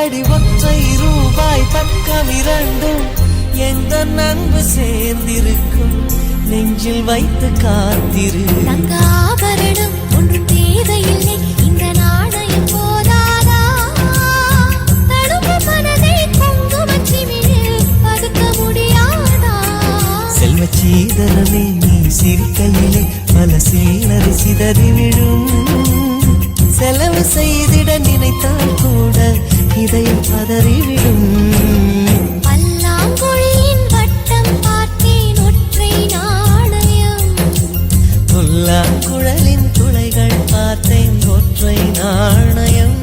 அடி ஒற்றை ரூபாய் பக்கம் இரண்டும் எந்த நண்பு சேர்ந்திருக்கும் நெஞ்சில் வைத்து காத்திரு. தங்காபரணம் ஒன்றும் தேவையில்லை, இந்த நாணயம் போதாதா? தடுப்பு மனதை குங்குமச்சிமிழில் பதுக்க முடியாதா? செல்வ சீதனமே நீ சிரிக்கையிலே பல சீனறி சிதறி விழும். செலவு செய்திட நினைத்தால் கூட இதயம் பதறிவிடும். பல்லாங்குழியின் வட்டம் பார்த்தேன் ஒற்றை நாணயம். புல்லாங்குழலின் துளைகள் பார்த்தேன் ஒற்றை நாணயம்.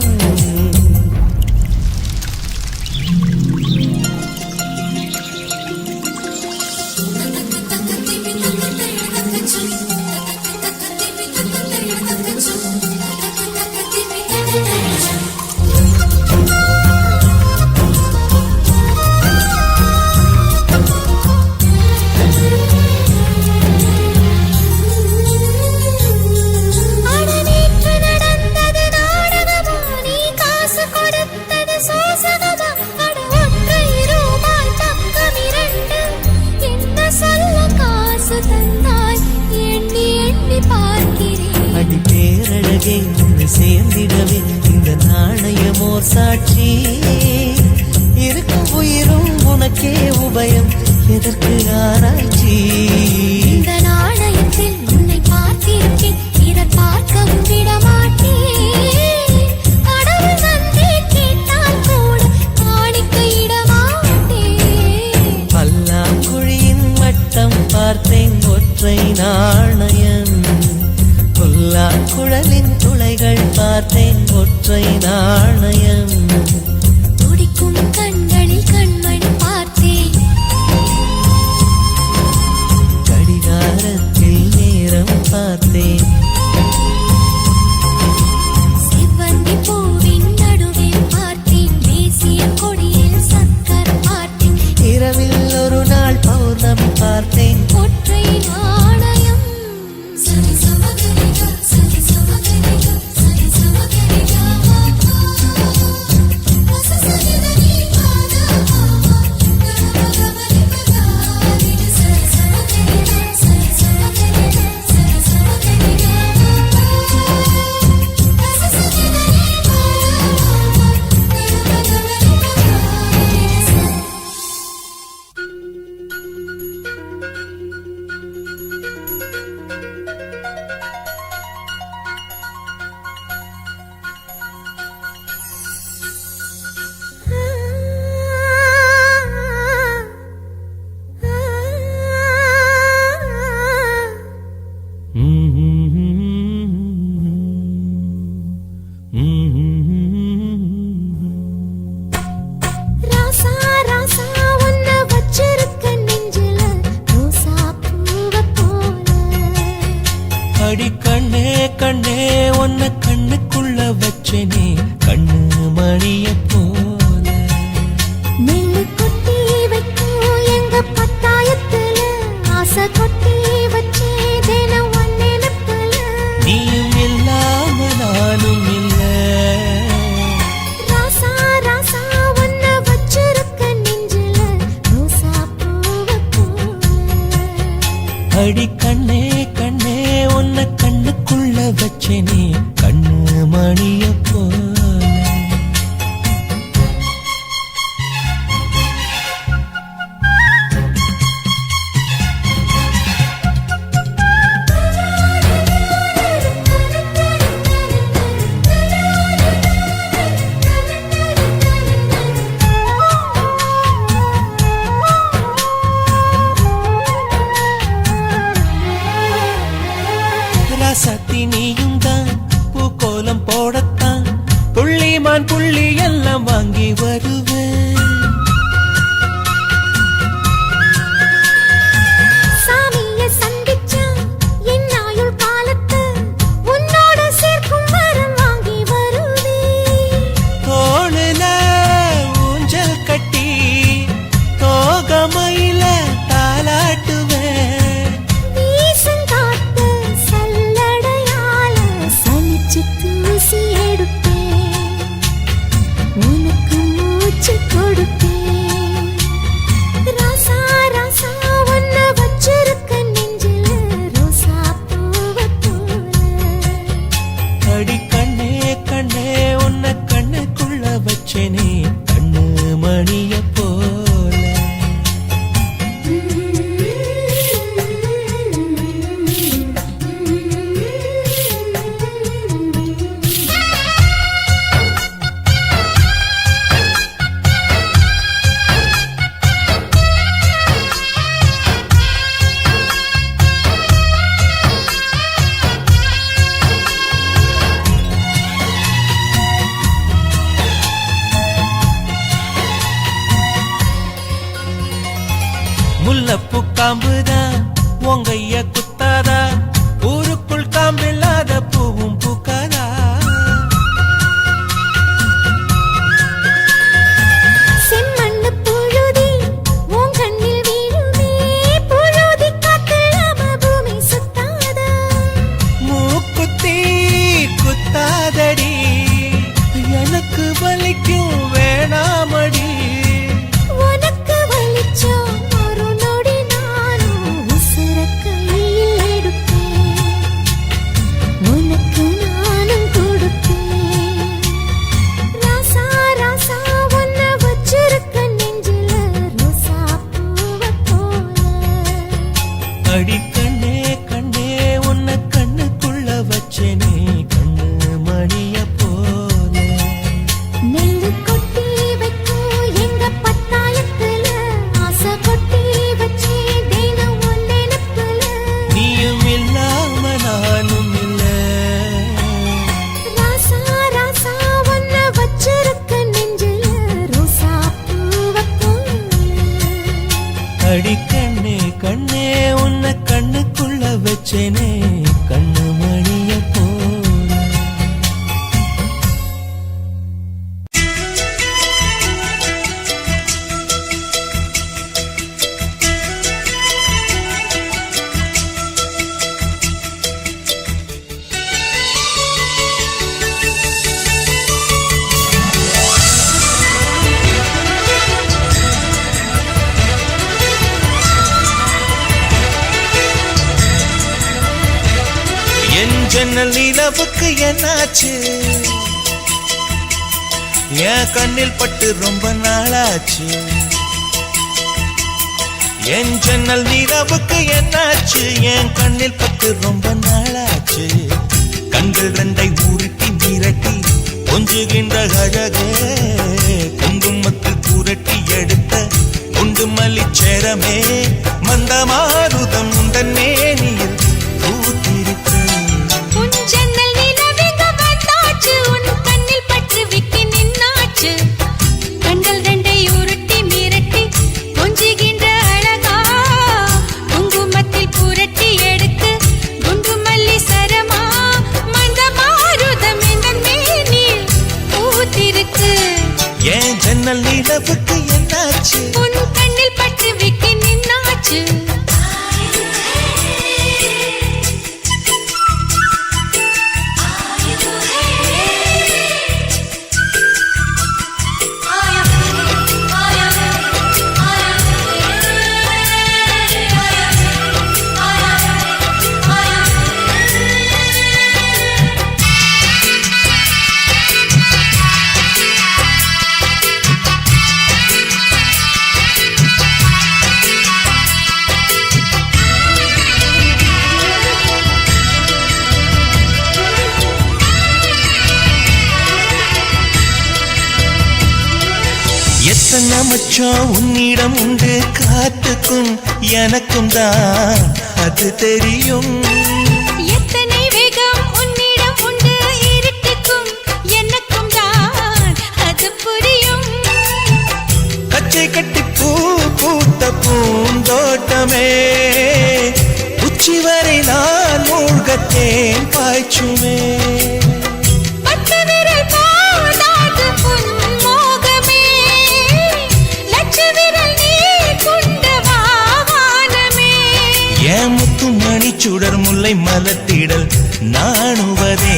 அடி பேரழகே உன்னை சேர்ந்திடவே இந்த நாணயமோர் சாட்சி. இருக்கும் உயிரும் உனக்கே உபயம், எதற்கு ஆராய்ச்சி? இந்த நாணயத்தில் உன்னை பார்த்திருக்கேன், பிறர் பார்க்கவும் விடமாட்டேன். கடவுள் வந்தே கேட்டால் கூட காணிக்கையிட மாட்டேன். பல்லாங்குழியின் வட்டம் பார்த்தேன் ஒற்றை நாணயம். புல்லாங்குழலின் துளைகள் பார்த்தேன் ஒற்றை நாணயம். துடிக்கும் கண்களில் கண்மணி பார்த்தேன், கடிகாரத்தில் நேரம் பார்த்தேன். செவ்வந்தி பூவின் நடுவில் பார்த்தேன், தேசிய கொடியில் சக்கர் பார்த்தேன். இரவில் ஒரு நாள் பௌர்ணமி பார்த்தேன் ஒற்றை நாணயம். சரி சமகரிக சரி சமகரிக சரி சமகரிக வசசரிதனி பாதா கரகமரிக சரி சமகரிக சரி சமகரிக சரி சமகரிக வசசரிதனி பாதா கரகமரிக. அடி கண்ணே கண்ணே உன்னை கண்ணுக்குள்ள வச்சேனே கண்ணு மணிய போல ராசாத்தி நீயும் தான் பூக்கோலம் போடத்தான் புள்ளிமான் புள்ளி எல்லாம் வாங்கி வருவேன் சாமியை சந்திச்சா என் ஆயுள் காலத்து உன்னோட சேர்க்கும் வரம் வாங்கி வருவேன். தோளுல ஊஞ்சல் கட்டி தோகமையில தாலாட்டுவேன் வீசும் காத்து சல்லடையால சலிச்சு தூசி எடுப்பேன். உனக்கு மூச்சு கொடுப்பேன். ராசா ராசா உன்னை வச்சிருக்க நெஞ்சில ரோசா பூவை போல. அடி கண்ணே கண்ணே உன்னை கண்ணுக்குள்ள வச்சேனே கண்ணு மணிய போல முல்லப்பூ காம்புதான் உங்கைய குத்தாதா ஊருக்குள் காம்பில்லாத பூவும் பூக்காதா செம்மண்ணு புழுதி உன் கண்ணில் வீழுமே. புழுதி காத்தில்லாம பூமி சுத்தாதா. மூக்குத்தி குத்தாதடி எனக்கு வலிக்கும் வேணாமடி உனக்கு வலிச்சோம் ஒரு நொடி நானும் உசுர கையில் எடுப்பேன். உனக்கு நானும் கொடுப்பேன். ராசா ராசா உன்னை வச்சிருக்க நெஞ்சில ரோசா பூவை போல. அடி கண்ணே கண்ணே உன்னை கண்ணுக்குள்ள வச்சேனே கண்ணு மணிய போல நெல்லு கொட்டி வைக்கும் எங்க பத்தாயத்துல ஆசை கொட்டி வச்சே தினம் உன் நினைப்புல. நீயும் இல்லாம நானும் இல்ல ராசா ராசா உன்னை வச்சிருக்க நெஞ்சில ரோசா பூவை போல. அடி கண்ணே கண்ணே உன்னை கண்ணுக்குள்ள வச்சேனே கண்ணு மணிய போல என் ஜன்னல் நிலவுக்கு என்னாச்சு என் கண்ணில் பட்டு ரொம்ப நாளாச்சு என் ஜன்னல் நிலவுக்கு என்னாச்சு என் கண்ணில் பட்டு ரொம்ப நாளாச்சு கண்கள் ரெண்டை உருட்டி மிரட்டி கொஞ்சுகின்ற அழகே குங்குமத்தில் புரட்டி எடுத்த குண்டு மல்லிச்சேரமே மந்தமாருதம் உந்தன் மேனியில் பூத்திருக்க உன் ஜன்னல் நிலவிங்க வந்தாச்சு உன் கண்ணில் பட்டு விக்கி நின்னாச்சு கண்கள் ரெண்டை உருட்டி மிரட்டி கொஞ்சுகின்ற அழகா குங்குமத்தில் புரட்டி எடுத்து குண்டு மல்லி சரமா மந்த மாருதம் இந்த மேனில் பூத்திருக்கு என் ஜன்னல் நிலவுக்கு என்னாச்சு உன் கண்ணில் பட்டு விக்கி நின்னாச்சு எத்தனை மச்சம் உன்னிடம் உண்டு காத்துக்கும் எனக்கும் தான் அது தெரியும். எத்தனை வேகம் உன்னிடம் உண்டு இருட்டுக்கும் எனக்கும் தான் அது புரியும். கச்சை கட்டி பூ பூத்த பூந்தோட்டமே உச்சி வரை நான் மூழ்கத்தேன் பாய்ச்சுமே. சுடர் முல்லை மலத்திடல் நாணுவதே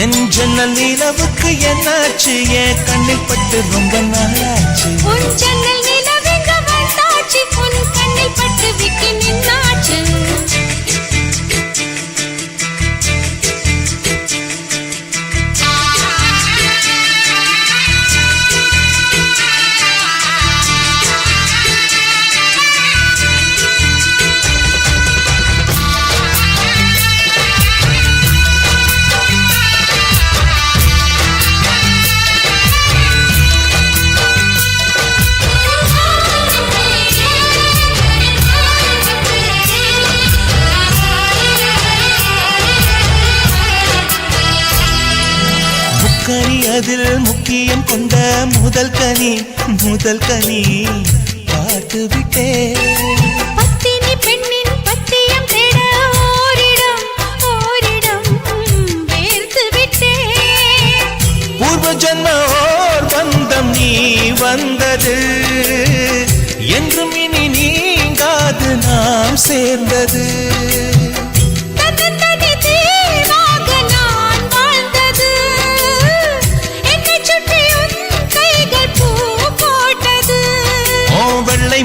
என் ஜன்னல் நிலவுக்கு என்னாச்சு என் கண்ணில் பட்டு ரொம்ப நாளாச்சு. உன் ஜன்னல் நிலவுக்கு வந்தாச்சு உன் கண்ணில் பட்டு விட்டு நின்னாச்சு. அதில் முக்கியம் கொண்ட முதல் கனி பார்த்து விட்டே. பத்தினி பெண்ணின் பத்தியம் தேட ஓரிடம் வேர்த்து விட்டே. பூர்வ ஜன்ம ஓர் பந்தம் நீ வந்தது என்றும் இனி நீங்காது நாம் சேர்ந்தது.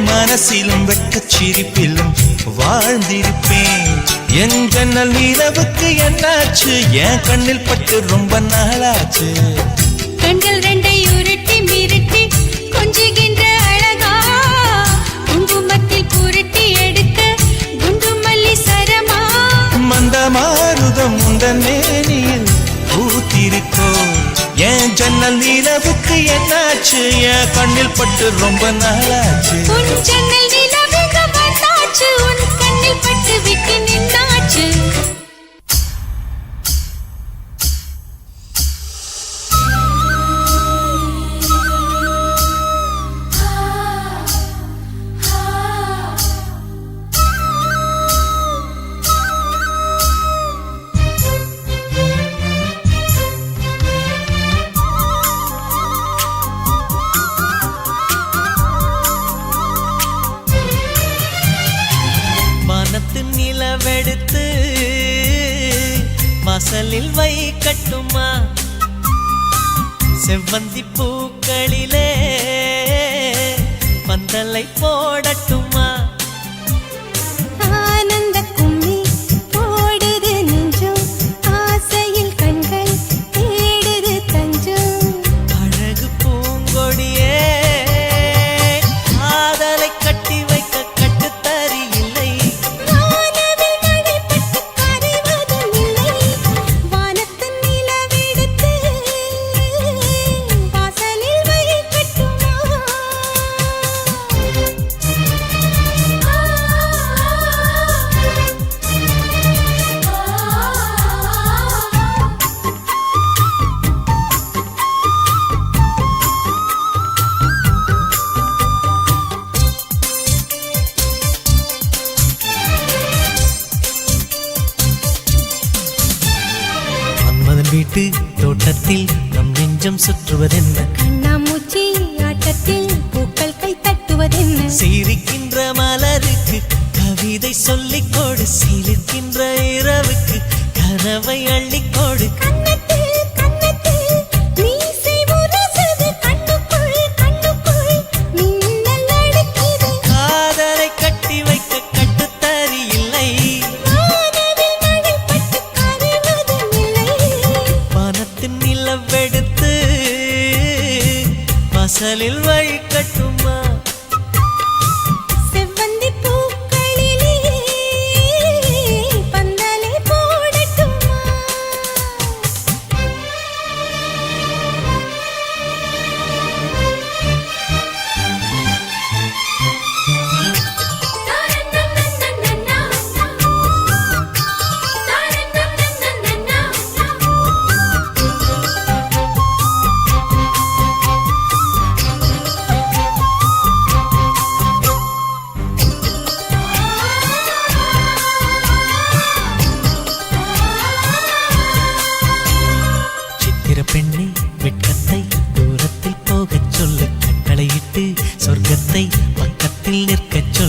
மனசிலும் வெட்கச் சிரிப்பிலும் வாழ்ந்திருப்பேன். என் ஜன்னல் நிலவுக்கு என்னாச்சு என் கண்ணில் பட்டு ரொம்ப நாளாச்சு. கண்கள் ரெண்டை உருட்டி மிரட்டி கொஞ்சுகின்ற அழகா குங்குமத்தில் புரட்டி எடுக்க குண்டு மல்லி சரமா. மந்த மாருதம் உந்தன் மேனியில் பூத்திருக்கோ என் ஜன்னல் நிலவுக்கு என்னாச்சு என் கண்ணில் பட்டு ரொம்ப நாளாச்சு. உன் ஜன்னல் நிலவுக்கு வந்தாச்சு உன் கண்ணில் பட்டு விட்டு நின்னாச்சு. நிலவெடுத்து வாசலில் வைக்கட்டுமா செவ்வந்தி பூக்களிலே பந்தலை போடட்டுமா. ஆனந்த கும்மி போடுது நெஞ்சம் ஆசையில் கண்கள் தேடுது தஞ்சம். அழகு பூங்கொடியே காதலை கட்டி வைக்க கட்டுத்தறி இல்லை. வானத்தின் நிலவெடுத்து வாசலில் வைக்கட்டுமா. மன்மதன் வீட்டு தோட்டத்தில் நம் நெஞ்சம் சுற்றுவதென்ன. கண்ணாமூச்சி ஆட்டத்தில் பூக்கள் கை தட்டுவதென்ன. சிரிக்கின்ற மலருக்கு கவிதை சொல்லிக் கொடு சிலிர்க்கின்ற இரவுக்கு கனவை அள்ளிக்கொடு. காதலை கட்டி வைக்க கட்டுத்தறி இல்லை. வானத்தின் நிலவெடுத்து வாசலில் வைக்கட்டுமா. செவ்வந்தி பூக்களிலே பந்தலை போடட்டுமா.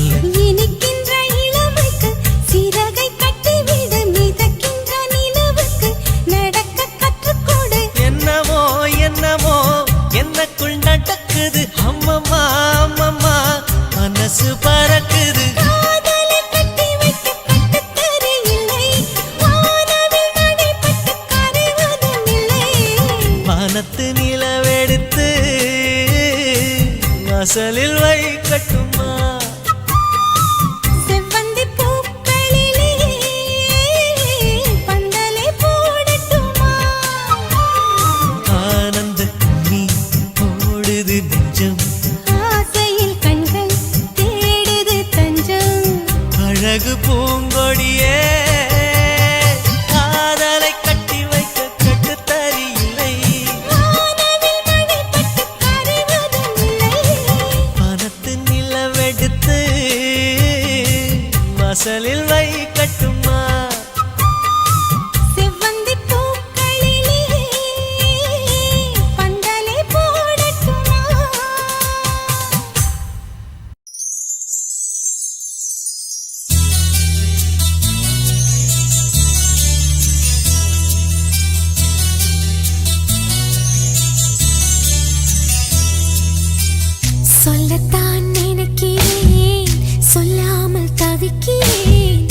சொல்லு இனிக்கின்ற இளமைக்கு சிறகை கட்டிவிடு மிதக்கின்ற நிலவுக்கு நடக்க கற்றுக்கொடு என்னமோ என்னமோ என்னக்குள் நடக்குது அம்மம்மா அம்மம்மா மனசு பறக்குது காதலை கட்டி வைக்க கட்டுத்தரையில்லை வானவில் நடைபட்டு கரைவதும் இல்லை வானத்து நிலவெடுத்து வாசலில் வைக்கட்டுமா செவ்வந்தி பூக்களிலே பந்தலை போடட்டுமா ஆனந்த நீ ஓடுது நெஞ்சம் ஆசையில் கண்கள் தேடுது தஞ்சம் அழகு பூங்கொடியே காதலை கட்டி வைக்க கட்டுத்தறியில்லை வானவில் நடைபட்டு கரைவதும் இல்லை வானத்து நிலவெடுத்து வாசலில் வைக்கட்டுமா செவ்வந்தி பூக்களிலே பந்தலை போடட்டுமா சொல்லத்தான் நினைக்கிறேன் சொல்லாமல் தவிக்கிறேன்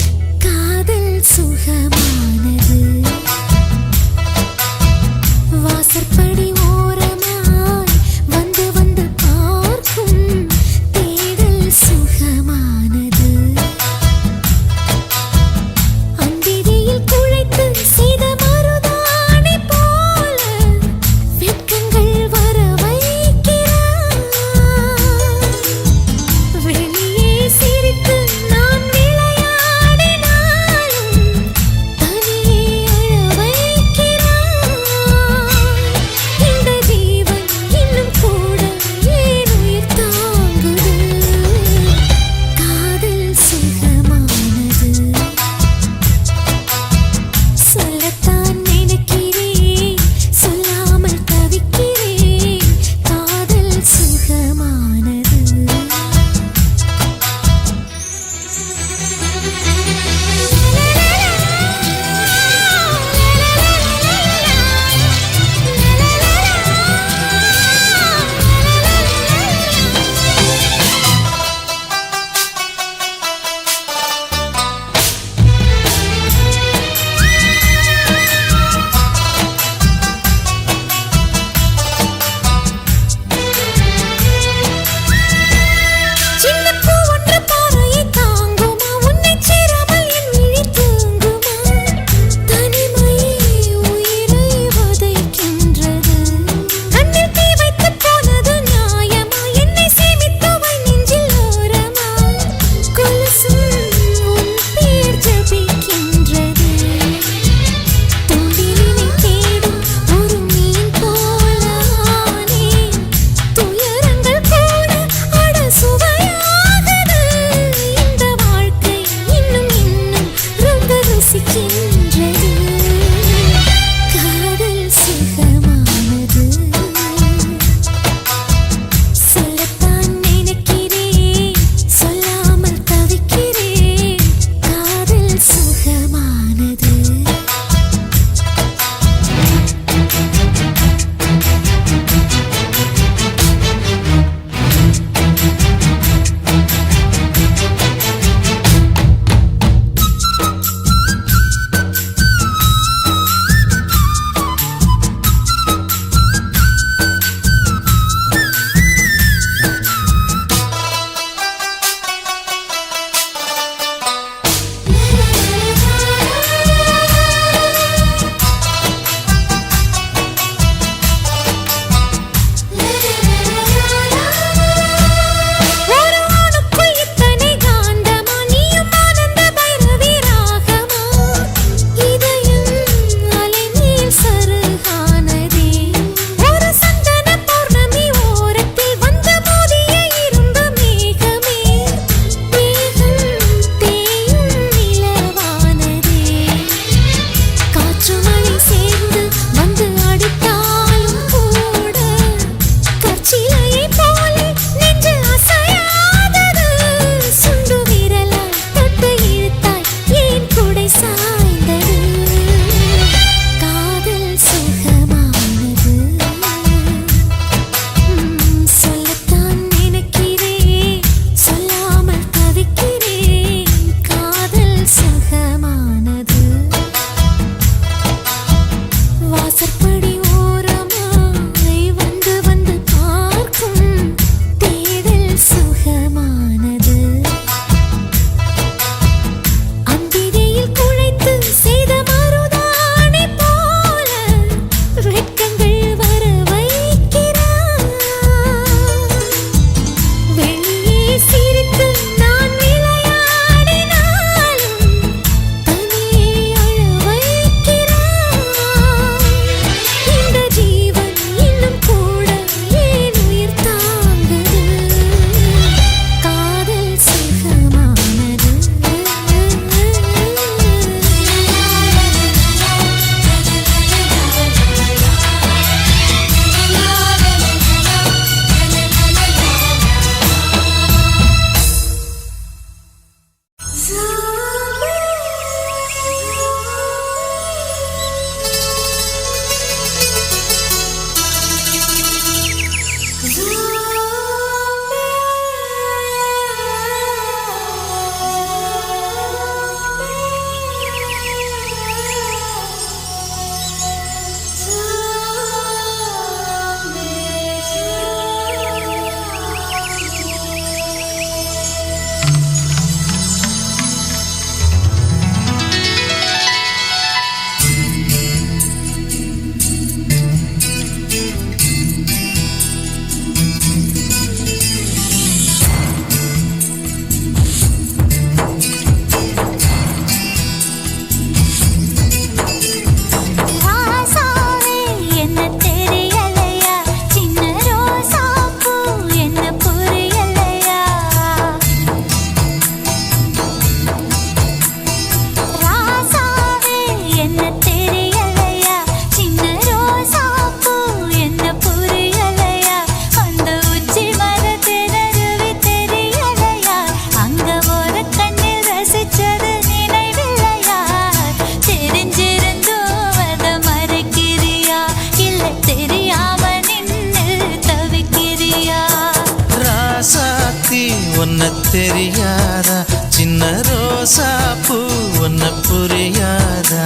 புரியாதா சின்ன ரோசா பூ ஒன்ன புரியாதா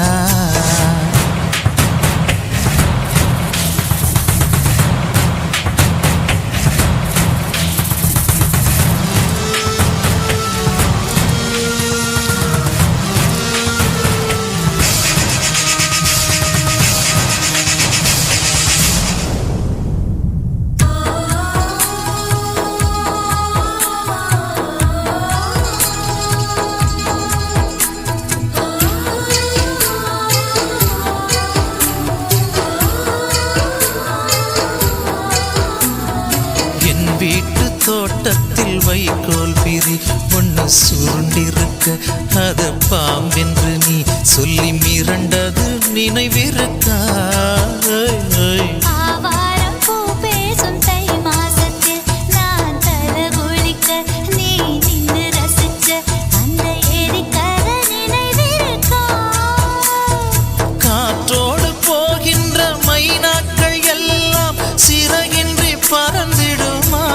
வீட்டு தோட்டத்தில் வைக்கோல் பிரி ஒன்று சுருண்டிருக்க அத பாம்பென்று நீ சொல்லி மிரண்டது நினைவிருக்கா காற்றோடு போகின்ற மைனாக்கள் எல்லாம் சிறகின்றி பறந்திடுமா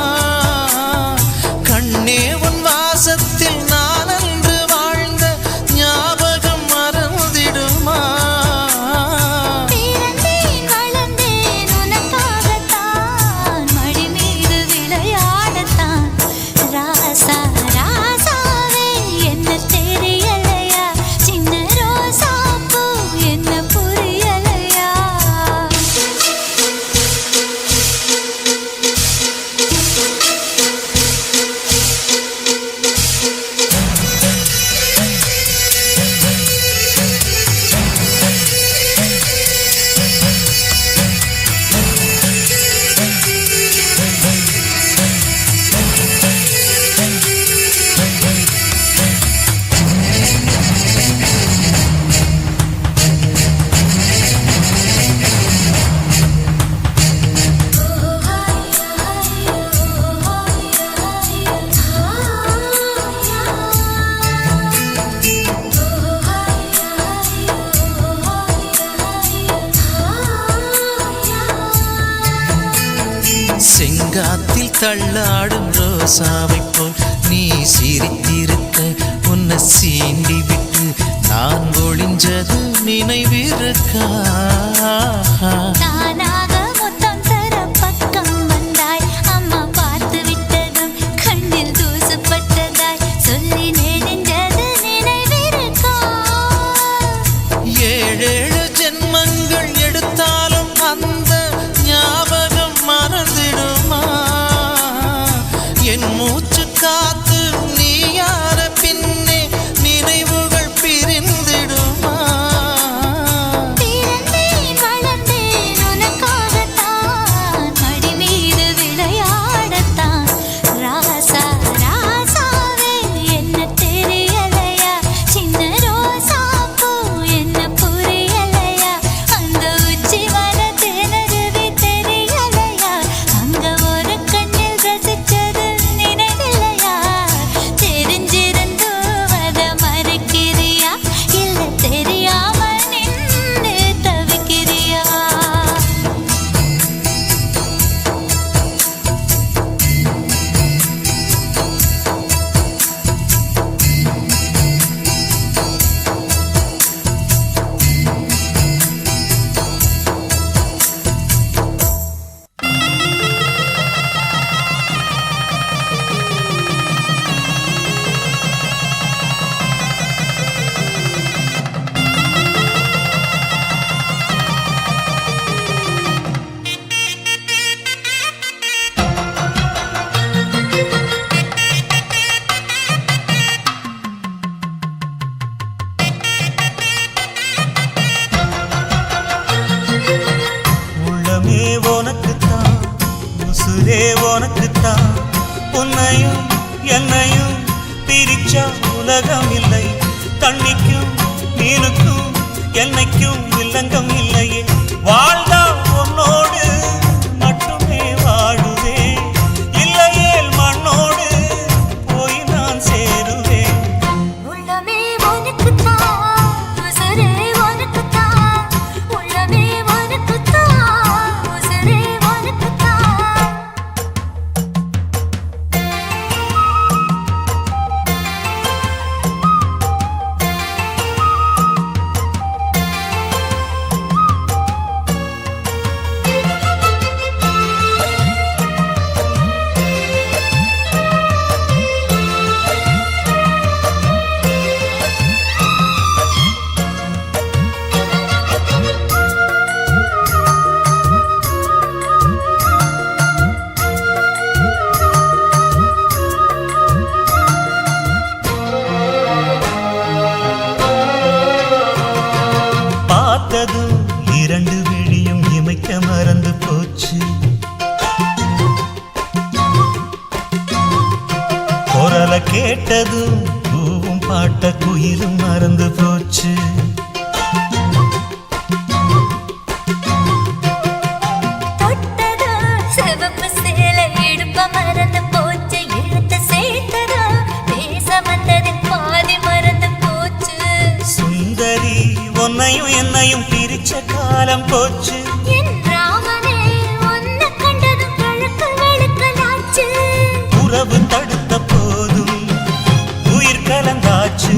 கண்ணே உன் வாசத்தில் நான் அன்று வாழ்ந்த ஞாபகம் மறந்திடுமா பிறந்தேன் வளர்ந்தேன் உனக்காகத்தான் மடி மீது விளையாடத்தான் ராசா ராசாவே என்ன தெரியலையா சின்ன ரோசா பூ என்ன புரியலையா செங்காத்தில் தள்ளாடும் ரோசாவை போல் நீ சிரித்திருக்க உன்னை சீண்டி விட்டு நான் ஒளிஞ்சது நினைவிருக்கா தானாக முத்தம் தர பக்கம் வந்தாய் அம்மா பார்த்து விட்டதும் கண்ணில் தூசுப்பட்டதாய் சொல்லி நெடுஞ்சது நினைவிருக்கா ஏழேழு ஜென்மங்கள் எடுத்தாலும் அந்த ஞாபகம் மறந்திடுமா என் மூச்சு காத்து நீ யார பின்னே நினைவுகள் பிரிந்திடுமா பிறந்தேன் வளர்ந்தேன் உனக்காகத்தான் மடி மீது விளையாடத்தான் ராசா ராசாவே என்ன தெரியலையா சின்ன ரோசா பூ என்ன புரியலையா அந்த உச்சி வர திணறுவி தெரியலையா அங்க ஒரு கண்ணில் ரசிச்சது நினைவில்லையா தெரிஞ்சிருந்தோ அத மறைக்கிறியா இல்ல தெரியாம நின்று தவிக்கிறியா உள்ளமே உனக்குத்தான் உசுரே உனக்குத்தான் உன்னையும் என்னையும் பிரிச்சா உலகம் இல்லை தண்ணிக்கும் மீனுக்கும் என்னைக்கும் வில்லங்கம் இல்லையே வாழ்ந்தா உன்னோடு மட்டுமே வாழுவேன் இல்லையேல் மண்ணோடு போய் நான் சேருவேன் உள்ளமே உனக்குத்தான் உசுரே உனக்குத்தான் உள்ளமே உனக்குத்தான் உசுரே உனக்குத்தான் கேட்டதும் பூவும் பாட்ட குயிலும் மறந்து போச்சு. சுந்தரி உன்னையும் என்னையும் பிரிச்ச காலம் போச்சு. உறவு தடுத்த போதும் உயிர் கலந்தாச்சு.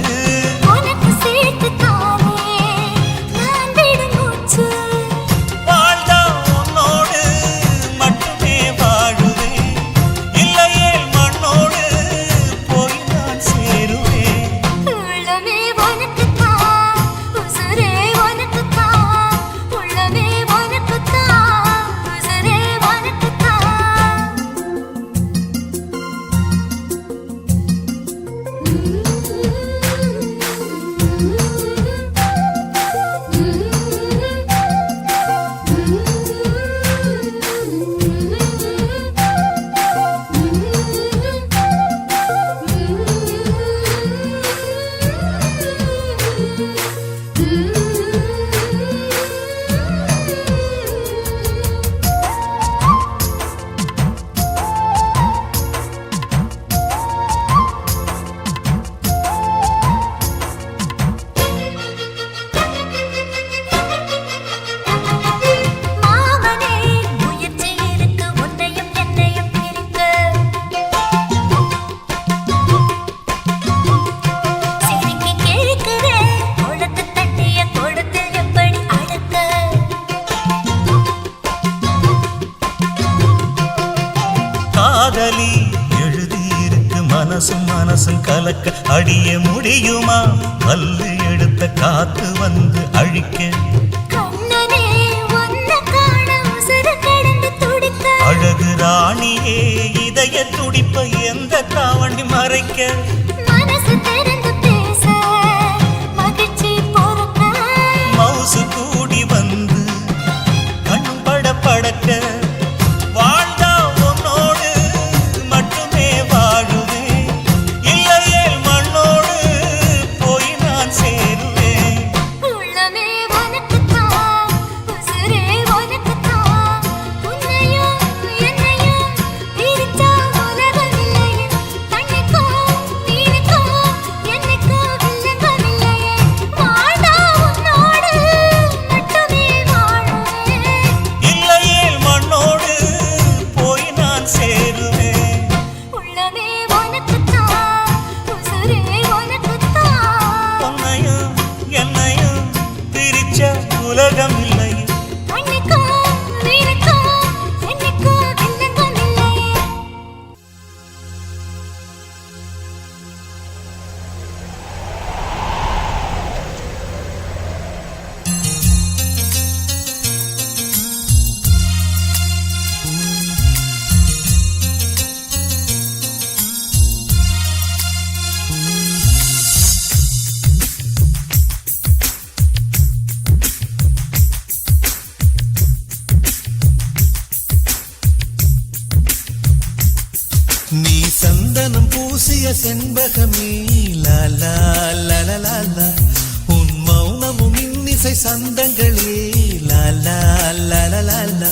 வாழ்ந்தா உன்னோடு மட்டுமே வாழுவேன், இல்லையே மண்ணோடு போய் நான் சேருவேன். காதலி எழுதியிருக்கு மனசும் மனசும் கலக்க, அடிய முடியுமா பல்லு எடுத்த காத்து வந்து அழிக்க. அழகு ராணியே இதய துடிப்ப எந்த காவண்டி மறைக்க. மவுசு கூடி வந்து கண் பட படக்க. வாழ்ந்தா உன்னோடு மட்டுமே வாழுவேன், இல்லையே மண்ணோடு போய் நான் சேருவேன். உலகம் இல்லை. நீ சந்தனம் பூசிய செண்பகமே லாலா லாலா, உன் மௌனமும் இன்னிசை சந்தங்களே லாலா லாலா.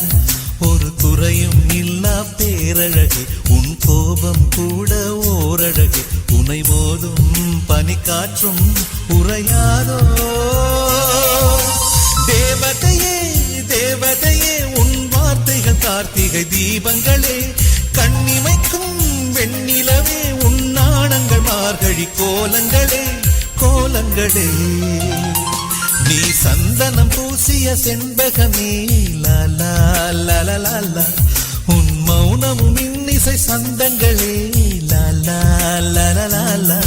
ஒரு குறையும் இல்லா பேரழகே, உன் கோபம் கூட ஓரழகே, உனை மோதும் பனிக்காற்றும் உறையாதோ. தேவதையே தேவதையே, உன் வார்த்தைகள் கார்த்திகை தீபங்களே, கண்ணிமைக்கும் வெண்ணிலவே, உன் நாணங்கள் மார்கழி கோலங்களே கோலங்களே. நீ சந்தனம் பூசிய செண்பகமே லாலா லாலா, உன் மௌனமும் இன்னிசை சந்தங்களே லாலா லாலா.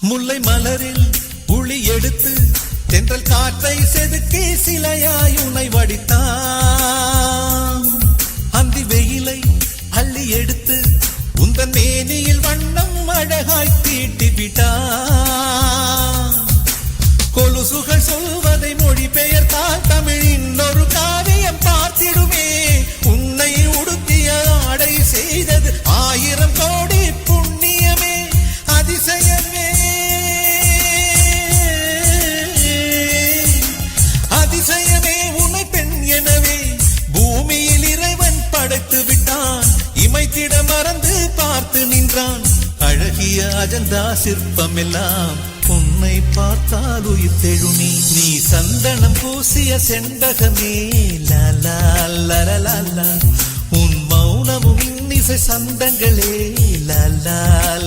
முல்லை மலரில் உளி எடுத்து தென்றல் காற்றை செதுக்கி சிலையாய் உனை வடித்தான். அந்தி வெயிலை அள்ளி எடுத்து உந்தன் மேனியில் வண்ணம் அழகாய் தீட்டி விட்டான். கொலுசுகள் சொல்வதை மொழிபெயர்த்தால் தமிழின் ஒரு காவியம் பார்த்திடுமே. உன்னை உடுத்திய ஆடை செய்தது 1000 கோடி புண்ணியமே. அதிசயமே அதிசயமே உன்னை பெண் எனவே பூமியில் இறைவன் படைத்து விட்டான். இமைத்திட மறந்து பார்த்து நின்றான். அழகிய அஜந்தா சிற்பம் எல்லாம் உன்னை பார்த்தால் உயிர் தெழுமே. நீ சந்தனம் பூசிய செண்பகமே லாலா லலலா. உன் மௌனமும் இன்னிசை சந்தங்களே லாலா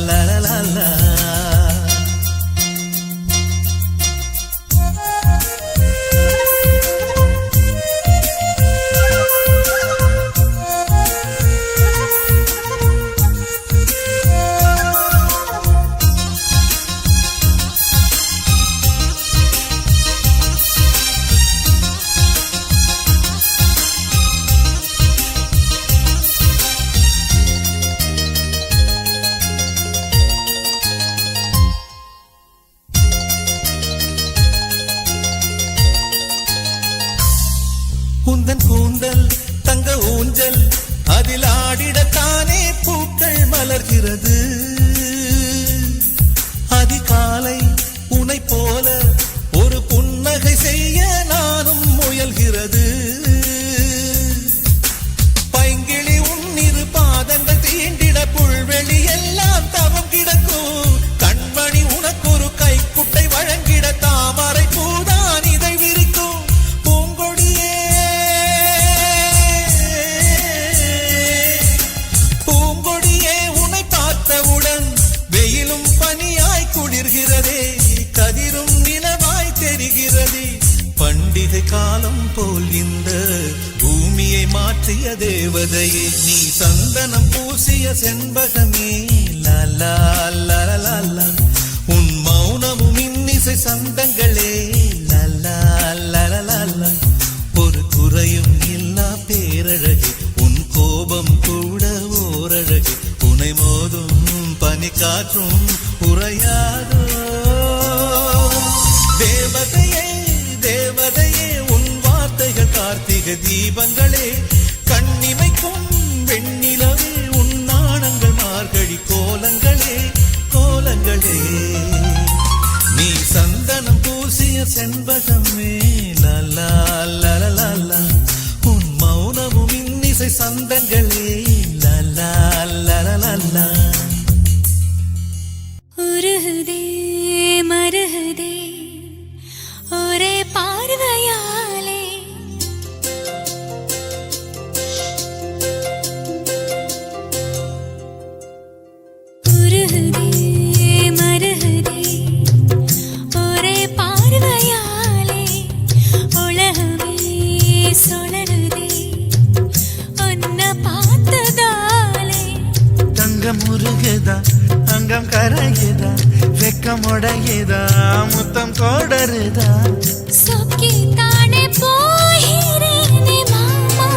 லலலா. உந்தன் கூந்தல் தங்க ஊஞ்சல் அதில் ஆடிடத்தானே பூக்கள் மலர்கிறது. அதிகாலை உனை போல ஒரு புன்னகை செய்ய நானும் முயல்கிறது. பைங்கிளி உன்னிரு பாதங்கள் தீண்டிட புல்வெளி எல்லாம் தவம் கிடக்கும். கண்மணி உனக்கு ஒரு கைக்குட்டை வழங்கிட தாமரை பூதான் இதை விரிக்கும். கதிரும் நிலவாய் தெரிகிறது. பண்டிகை காலம் போல் இந்த பூமியை மாற்றிய தேவதையே. நீ சந்தனம் பூசிய செண்பகமே லாலா லலலா. உன் மௌனமும் இன்னிசை சந்தங்களே லாலா லலலா. ஒரு குறையும் இல்லா பேரழகே உன் கோபம் கூட ஓரழகே. உனை மோதும் பனி காற்றும் உறையாதோ. தேவதையே தேவதையே உன் வார்த்தைகள் கார்த்திகை தீபங்களே. கண்ணிமைக்கும் வெண்ணிலவே உன் நாணங்கள் மார்கழி கோலங்களே கோலங்களே. நீ சந்தனம் பூசிய செண்பகமே லாலா லலலா. உன் மௌனமும் இன்னிசை சந்தங்களே லாலா லலலா. உருகுதே மருகுதே ஒரே பார்வையாலே. உருகுதே மருகுதே ஒரே பார்வையாலே. உலகமே சுழலுதே உன்னை பார்த்ததாலே. தங்கம் உருகுதா அங்கம் கரையுதா வெக்கம் உடையுதா முத்தம் கோடருதா. சொக்கி தானே போகிறேனே மாமா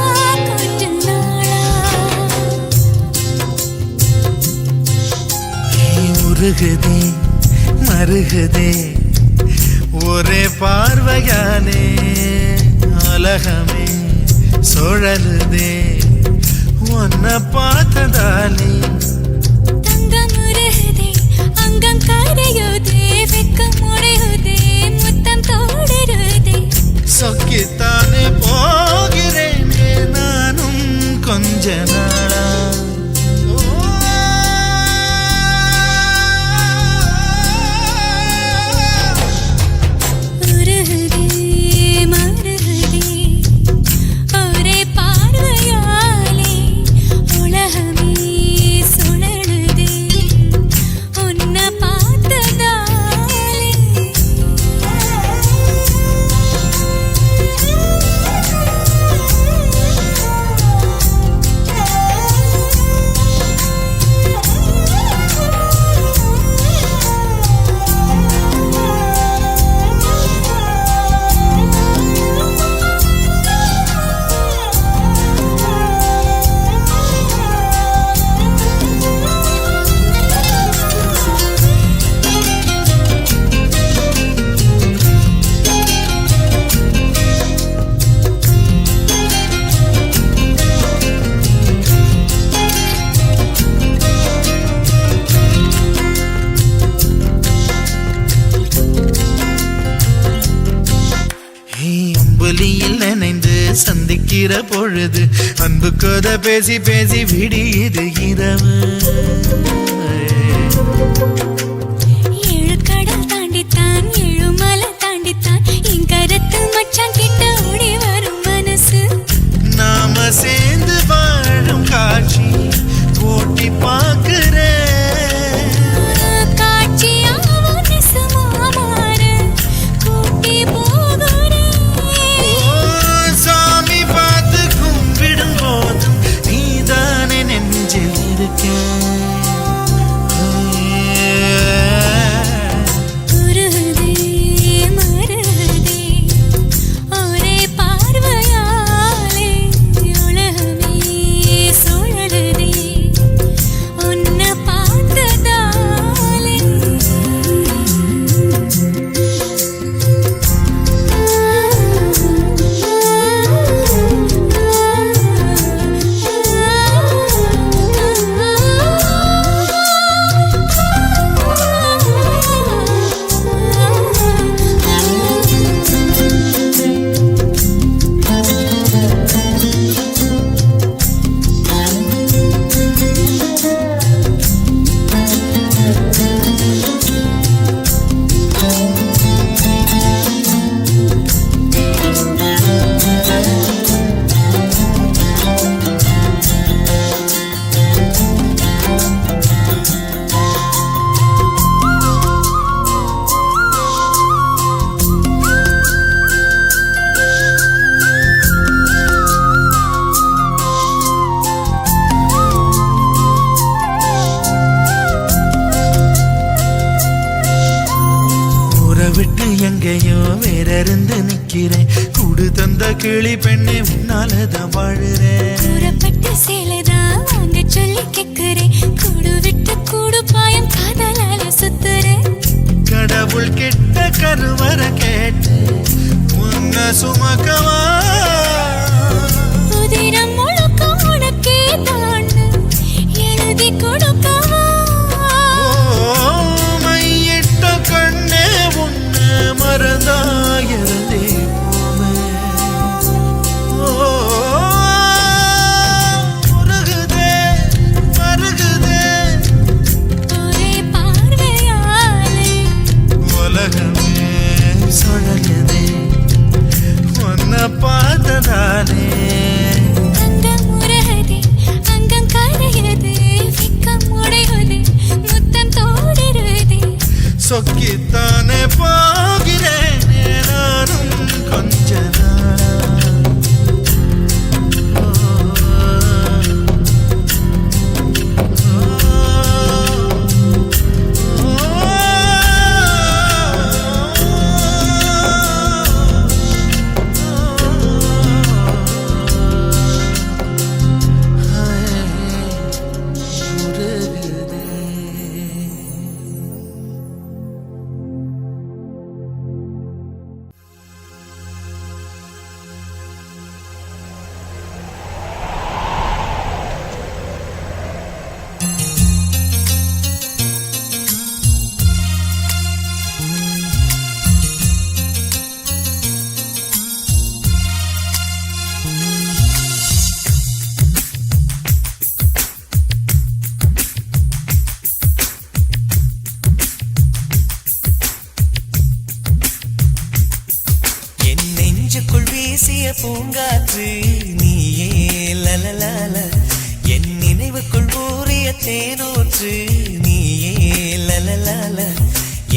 கொஞ்ச நாளா. உருகுதே மருகுதே ஒரே பார்வையாலே. உலகமே சுழலுதே உன்னை பார்த்ததாலே. தங்கம் உருகுதே அங்கம் கரையுதே வெக்கம் உடையுதே முத்தம் தோடருதே. சொக்கித்தானே போகிறேனே நானும் கொஞ்ச நாளா. உருகுதே மருகுதே ஒரே பார்வையாலே. உலகமே விடிகிற பொழுது அன்பு கதை பேசி பேசி விடியுது இரவு. ஏழு கடல் தாண்டித்தான் ஏழு மலை தாண்டித்தான் என் கருத்து மச்சான் கிட்ட ஓடி வரும் மனசு. நாம சேர்ந்து வாழும் காட்சி ஓட்டி பார்க்கிறேன். காட்சியாவும் நெசமா மாற கூட்டி போகிறேன். சாமி பார்த்து கும்பிடும் போதும் நீதானே நெஞ்சில் இருக்க. உருகுதே மருகுதே ஒரே பார்வையாலே உலகமே சுழலுதே உன்னை பார்த்ததாலே. விட்டு எங்கேயோ வேற இருந்து நிக்கிறேன். கூடு தந்த கிளி பெண்ணே உன்னாலதான் வாழுறேன். கூறப்பட்ட சேலைதான் வாங்க சொல்லி கேக்குறேன். கூடு விட்டு கூடு பாயம் காதலால சுத்துறேன். கடவுள் கிட்ட கருவற கேட்டு உன்னை சுமக்கவா. உதிரம் முழுக்க உனக்கே தான் எழுதி கொடுக்கவா. மையிட்ட கண்ணே உன்னை மறந்தாயிருந்தே மருகுதே மருகுதே ஒரே பார்வையாலே உலகமே சுழலுதே உன்னை பார்த்ததாலே. அங்கம் உருகுதே அங்கம் கரையுதே வெக்கம் உடையுதே முத்தம் தோடுருதே. சொக்கித்தானே போகிறேன் நானும் கொஞ்ச நாளா. பூங்காற்று நீயே லலலால. என் நினைவுக்குள் ஊறிய தேனோற்று நீயே லலலால.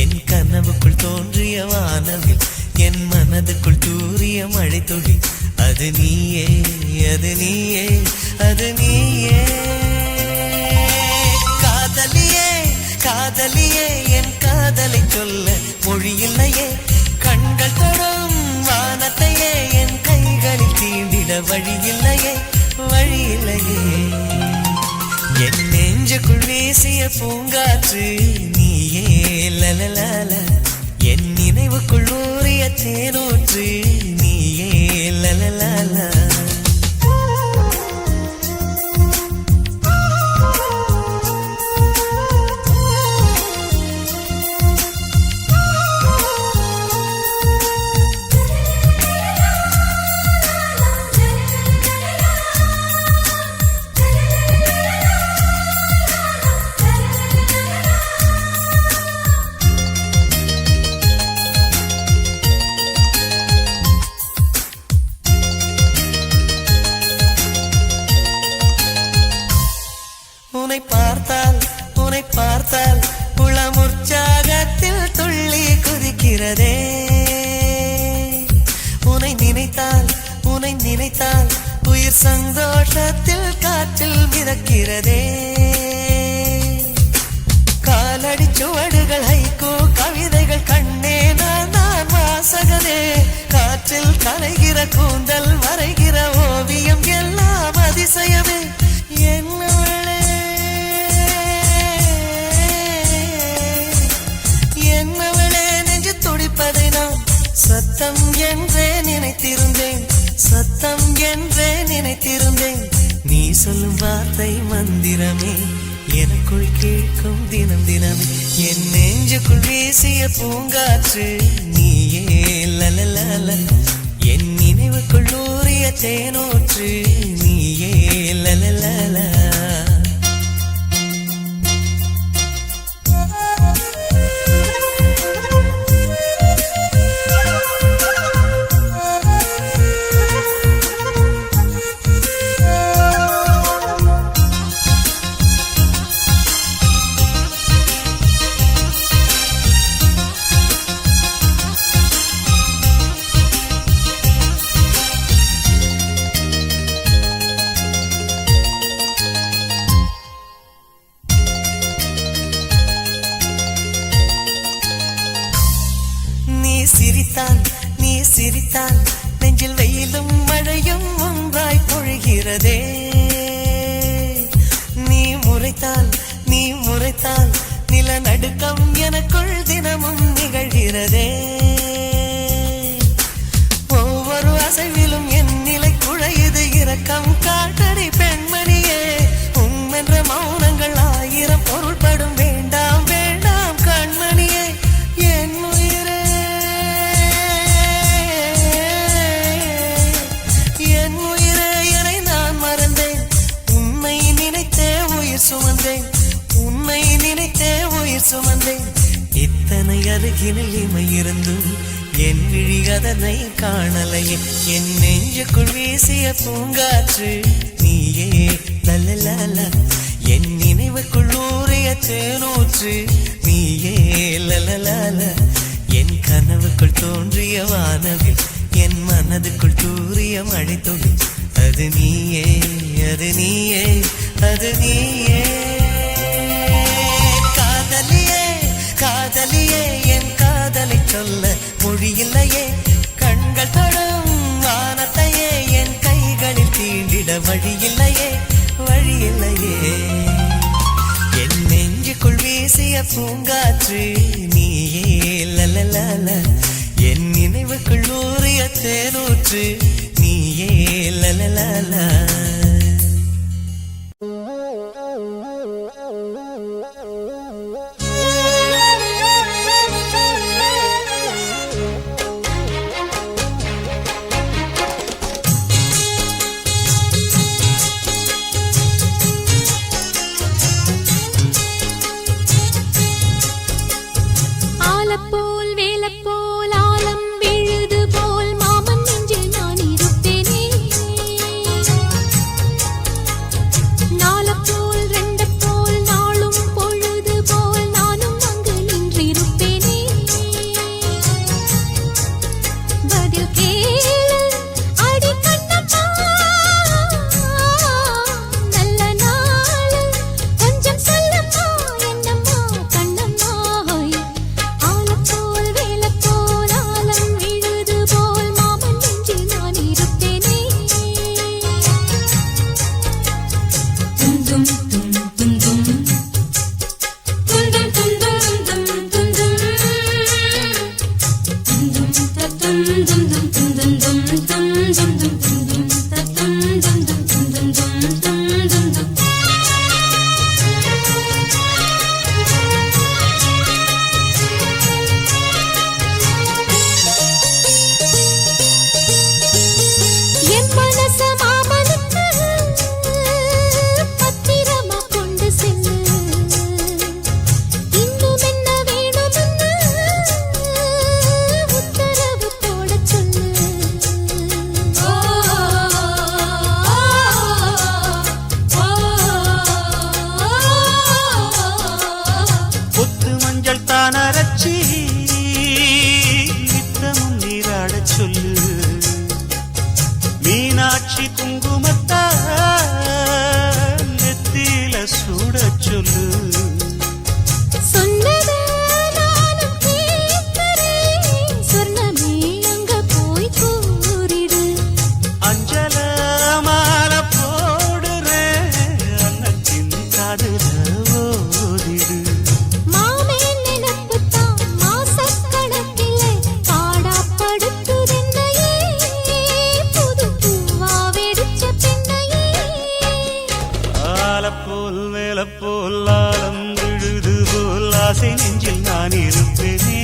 என் கனவுக்குள் தோன்றிய வானவில் என் மனதுக்குள் தூறிய மழை துளி அது நீயே அது நீயே அது நீயே. காதலியே காதலியே என் காதலை சொல்ல மொழி இல்லையே. கண்கள் தொடும் வானத்தையே என் கைகளில் தீண்டிட வழி இல்லையே வழி இல்லையே. என் நெஞ்சுக்குள் வீசிய பூங்காற்று நீயே லலலால. என் நினைவுக்குள் ஊறிய தேனூற்று நீயே லலலால. பார்த்தால் உன்னை பார்த்தால் உளம் உற்சாகத்தில் துள்ளி குதிக்கிறதே உன்னை நினைத்தால் உயிர் சந்தோஷத்தில் காற்றில் மிதக்கிறதே காலடி சுவடுகள் ஹைக்கூ கவிதைகள் கண்ணே நான் வாசகனே காற்றில் கலைகிற கூந்தல் வரைகிற ஓவியம் எல்லாம் அதிசயமே என்னவளே நெஞ்சு துடிப்பதை நான் சத்தம் என்றே நினைத்திருந்தேன் நீ சொல்லும் வார்த்தை மந்திரமே எனக்குள் கேட்கும் தினம் தினமே என் நெஞ்சுக்குள் வீசிய பூங்காற்று நீயே லலலல என் நினைவுக்குள் ஊறிய தேனோற்று நீயே லலலல நீ சிரித்தால் நெஞ்சில் வெயிலும் மழையும் ஒன்றாய் பொழிகிறதே நீ முறைத்தால் நிலநடுக்கம் எனக்குள் தினமும் நிகழ்கிறதே ஒவ்வொரு அசைவிலும் என் நிலை குழையுது இரக்கம் காட்டடி பெண்மணியே உம்மென்ற மௌனங்கள் ஆயிரம் பொருள்படும் வேண்டாம் வேண்டாம் கண்மணியே என் உயிரே என்னை நான் மறந்தேன் உன்னை நினைத்தே உயிர் சுமந்தேன் இத்தனை அருகினில் இமையிருந்தும் என் விழி அதனை காணலையே என் நெஞ்சுக்குள் வீசிய பூங்காற்று நீயே லலலல என் நினைவுக்குள் ஊறிய தேனூற்று நீயே லலலல என் கனவுக்குள் தோன்றிய வானவில் என் மனதுக்குள் தூறிய மழை துளி அது நீயே காதலியே என் காதலை சொல்ல மொழியில்லையே கண்கள் தொடும் வானத்தையே என் கைகளில் தீண்டிட வழியில்லையே என் நெஞ்சுக்குள் வீசிய பூங்காற்று நீயே லலலல என் நினைவுக்குள் ஊறிய தேனூற்று நீயே லலலல போலாலம் விழுது போல் ஆசை நெஞ்சில் நான் இருப்பேனே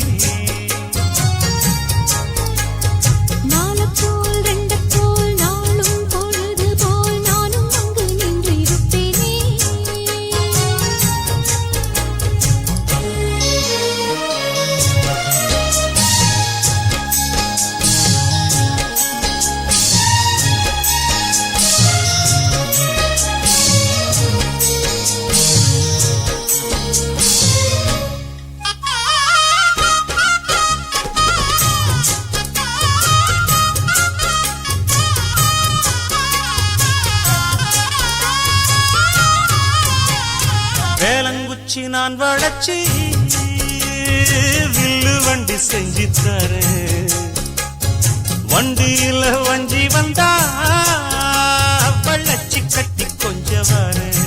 நாளப்போல் ரெண்டப்போல் நாளும் பொழுது போல் நானும் அங்கு நின்றிருப்பேனே வேலங்குச்சி நான் வளச்சி வில்லு வண்டி செஞ்சு தரேன் வண்டியில வஞ்சி வந்தா வள்ளச்சி கட்டி கொஞ்ச வரேன்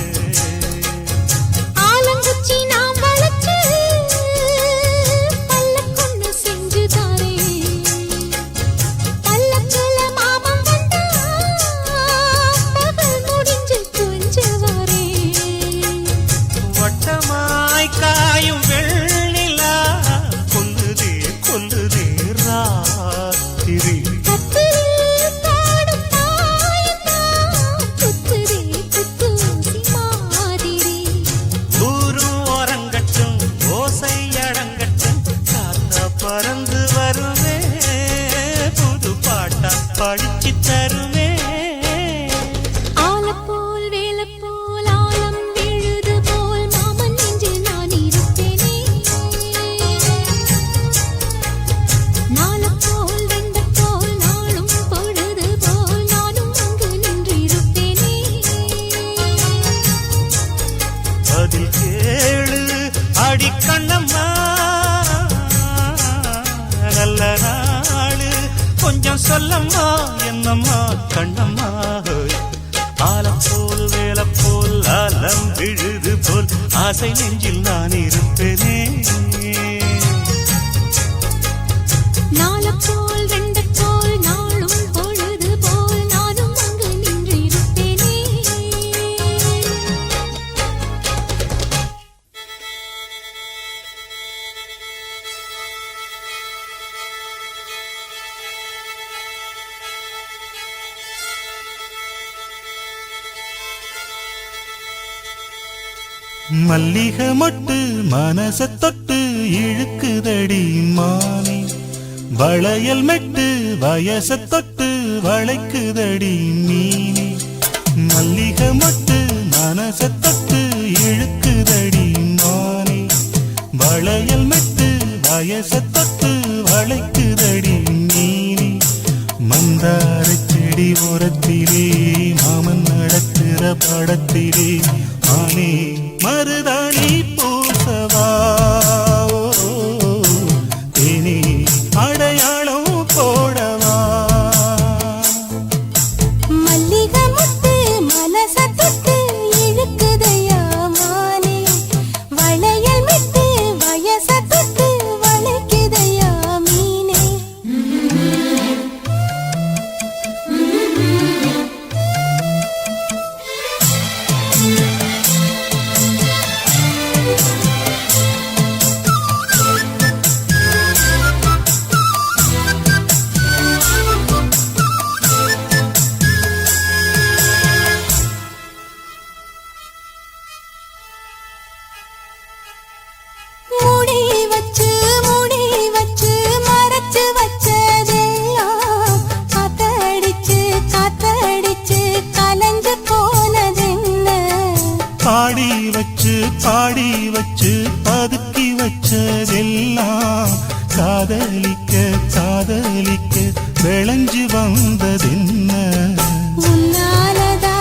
ஆலங்குச்சி நான் வளச்சு பல்லக்கொன்னு செஞ்சு தாரேன் பல்லக்குல மாமன் வந்தா பகல் முடிஞ்சு கொஞ்ச வரேன் வட்டமாய் காயும் வெள்ளிலா கொல்லுதே கொல்லுதே ராத்திரி கத்திரில் பாடும் தாயந்தான் குத்துதே குத்தூசி மாதிரி ஊரும் ஓரங்கட்டும் ஓசை அடங்கட்டும் காத்தா பறந்து வருவே புது பாட்டா படிச்சு தருவே ஆலப்போல் வேலப்போல் ஆலம் விழுது போல் மாமன் நெஞ்சில் நான் இருப்பேனே நாளப்போல் ரெண்டப்போல் நாளும் பொழுது போல் நானும் அங்கு நின்றிருப்பேனே அதில் கேளு அடிக்கண்ணம்மா நல்ல நாளு கொஞ்சம் சொல்லம்மா என்னம்மா கண்ணம்மா ஆலப்போல் வேலப்போல் ஆலம் விழுது போல் ஆசை நெஞ்சில் நான் இருப்பேனே நாளப்போல் ரெண்டப்போல் நாளும் பொழுது போல் நானும் அங்கு நின்றிருப்பேனே மல்லிகை மொட்டு மனச தொட்டு இழுக்குதடி மானே வளையல் மெட்டு வயச தொட்டு வளைக்குதடி மீனே மல்லிகை மொட்டு மனச தொட்டு இழுக்குதடி மானே வளையல் மெட்டு வயச தொட்டு வளைக்குதடி மீனே மந்தார செடி ஓரத்திலே மாமன் நடக்கிற படத்திலே மானே மருதாணி பூசவா தேனி அடையாளம் போடவா மல்லிகை முத்து மனச தொட்டு இழுக்குதையா மானே வளையல் மெட்டு வயச தொட்டு வளைக்குதையா மீனே பாடி வச்சு பதுக்கி வச்சதெல்லாம் காதலிக்க காதலிக்க விளைஞ்சு வந்ததென்ன உன்னாலதா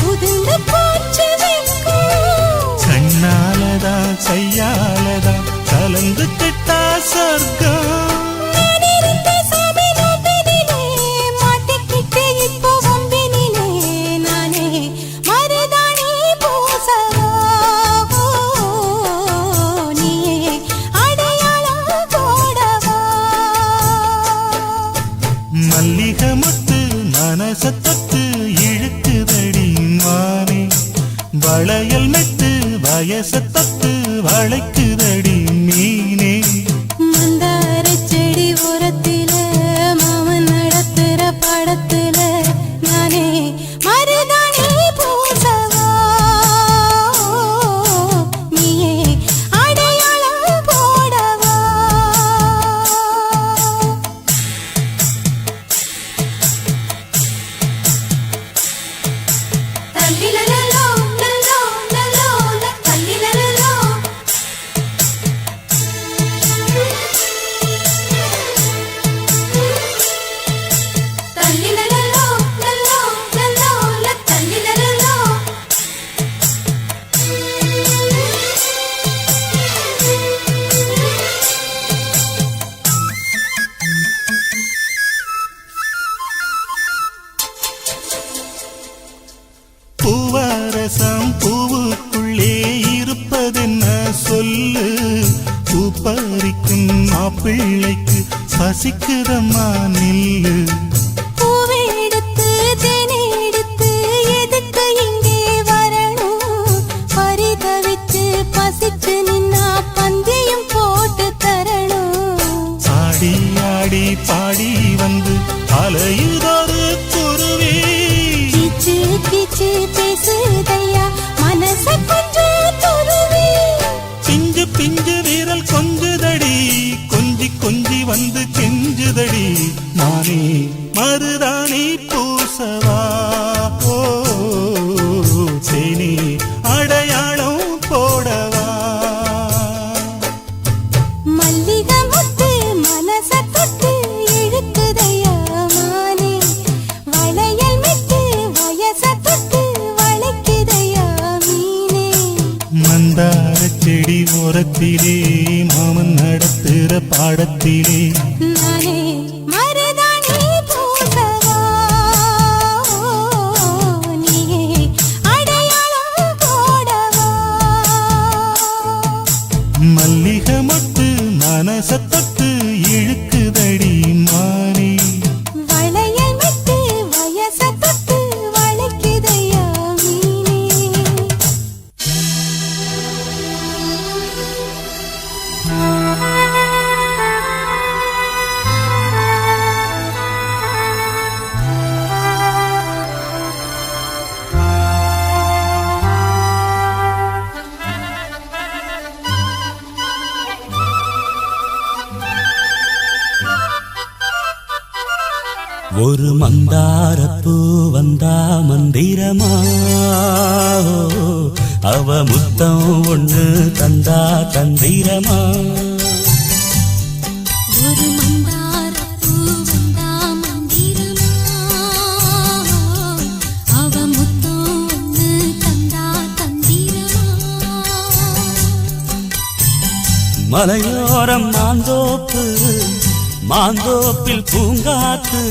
உதிர்ந்து போச்சு வெட்கம். கண்ணாலதா கையாலதா கலந்து கிட்டா சொர்க்கம் நான் இருந்த சாமி நோம்பினிலே, மாட்டிக்கிட்டு இப்போ வம்பினிலே, நானே மருதாணி பூசவா, நீயே அடையாளம் போடவா. மல்லிகை முத்து மனச தொட்டு இழுக்குதடி மானே வளையல் வெட்டு வயச தத்து வளைக்குதடி மீனே மந்தார செடி ஓரத்தில மாமன் நடத்துற படத்துல நானே மருதாணி பூசவா நீயே அடையாளம் போடவா தல்லிலலோ லலோ லலோ தல்லிலலோ தல்லிலலோ லலோ லலோ தல்லிலலோ பூவரசம் பூவுக்குள்ளே இருப்பதென்ன சொல்லு பூப்பறிக்கும் மாப்பிள்ளைக்கு பசிக்குதம்மா நில்லு பூவெடுத்து தேனெடுத்து எதுக்கு இங்கே வரணும் பரிதவிச்சு பசிச்சு நின்னா பந்தியும் போட்டு தரணும் ஆடி ஆடி பாடி வந்து அலையுதொரு குருவி கீச்சு கீச்சு பேசுதையா மனச கொஞ்சம் துருவி பிஞ்சு பிஞ்சு வீரல் கொஞ்சுதடி கொஞ்சி கொஞ்சி வந்து கெஞ்சுதடி நானே மருதாணி பூசவா ஓ தேனி அடையாளம் போடவா மல்லிகை முத்து மனச தொட்டு இழுக்குதையா மானே வளையல் மிட்டு வயச தொட்டு வளைக்குதையா மீனே மந்தார செடி ஓரத்திலே மாமன் நடத்துற பாடத்திலே நானே மருதாணி பூசவா நீயே அடையாளம் போடவா மல்லிகை மொட்டு மனச தொட்டு இழுக்குதடி மானே வளையல் மிட்டு வயச தொட்டு வளைக்குதையா மீனே ஒரு மந்தாரப்பூ வந்தா மந்திரமா அவ முத்தம் ஒண்ணு தந்தா தந்திரமா ஒரு மந்தாரப்பூ வந்தா மந்திரமா அவ முத்தம் ஒண்ணு தந்தா தந்திரமா மலையோரம் மாந்தோப்பு மாந்தோப்பில் பூங்காத்து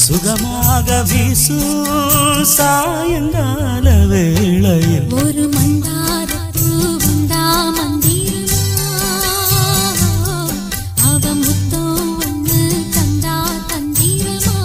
சுகமாக வீசும் சாயங்கால வேளையில் ஒரு மந்தாரப்பூ வந்தா மந்திரமா அவ முத்தம் ஒண்ணு தந்தா தந்திரமா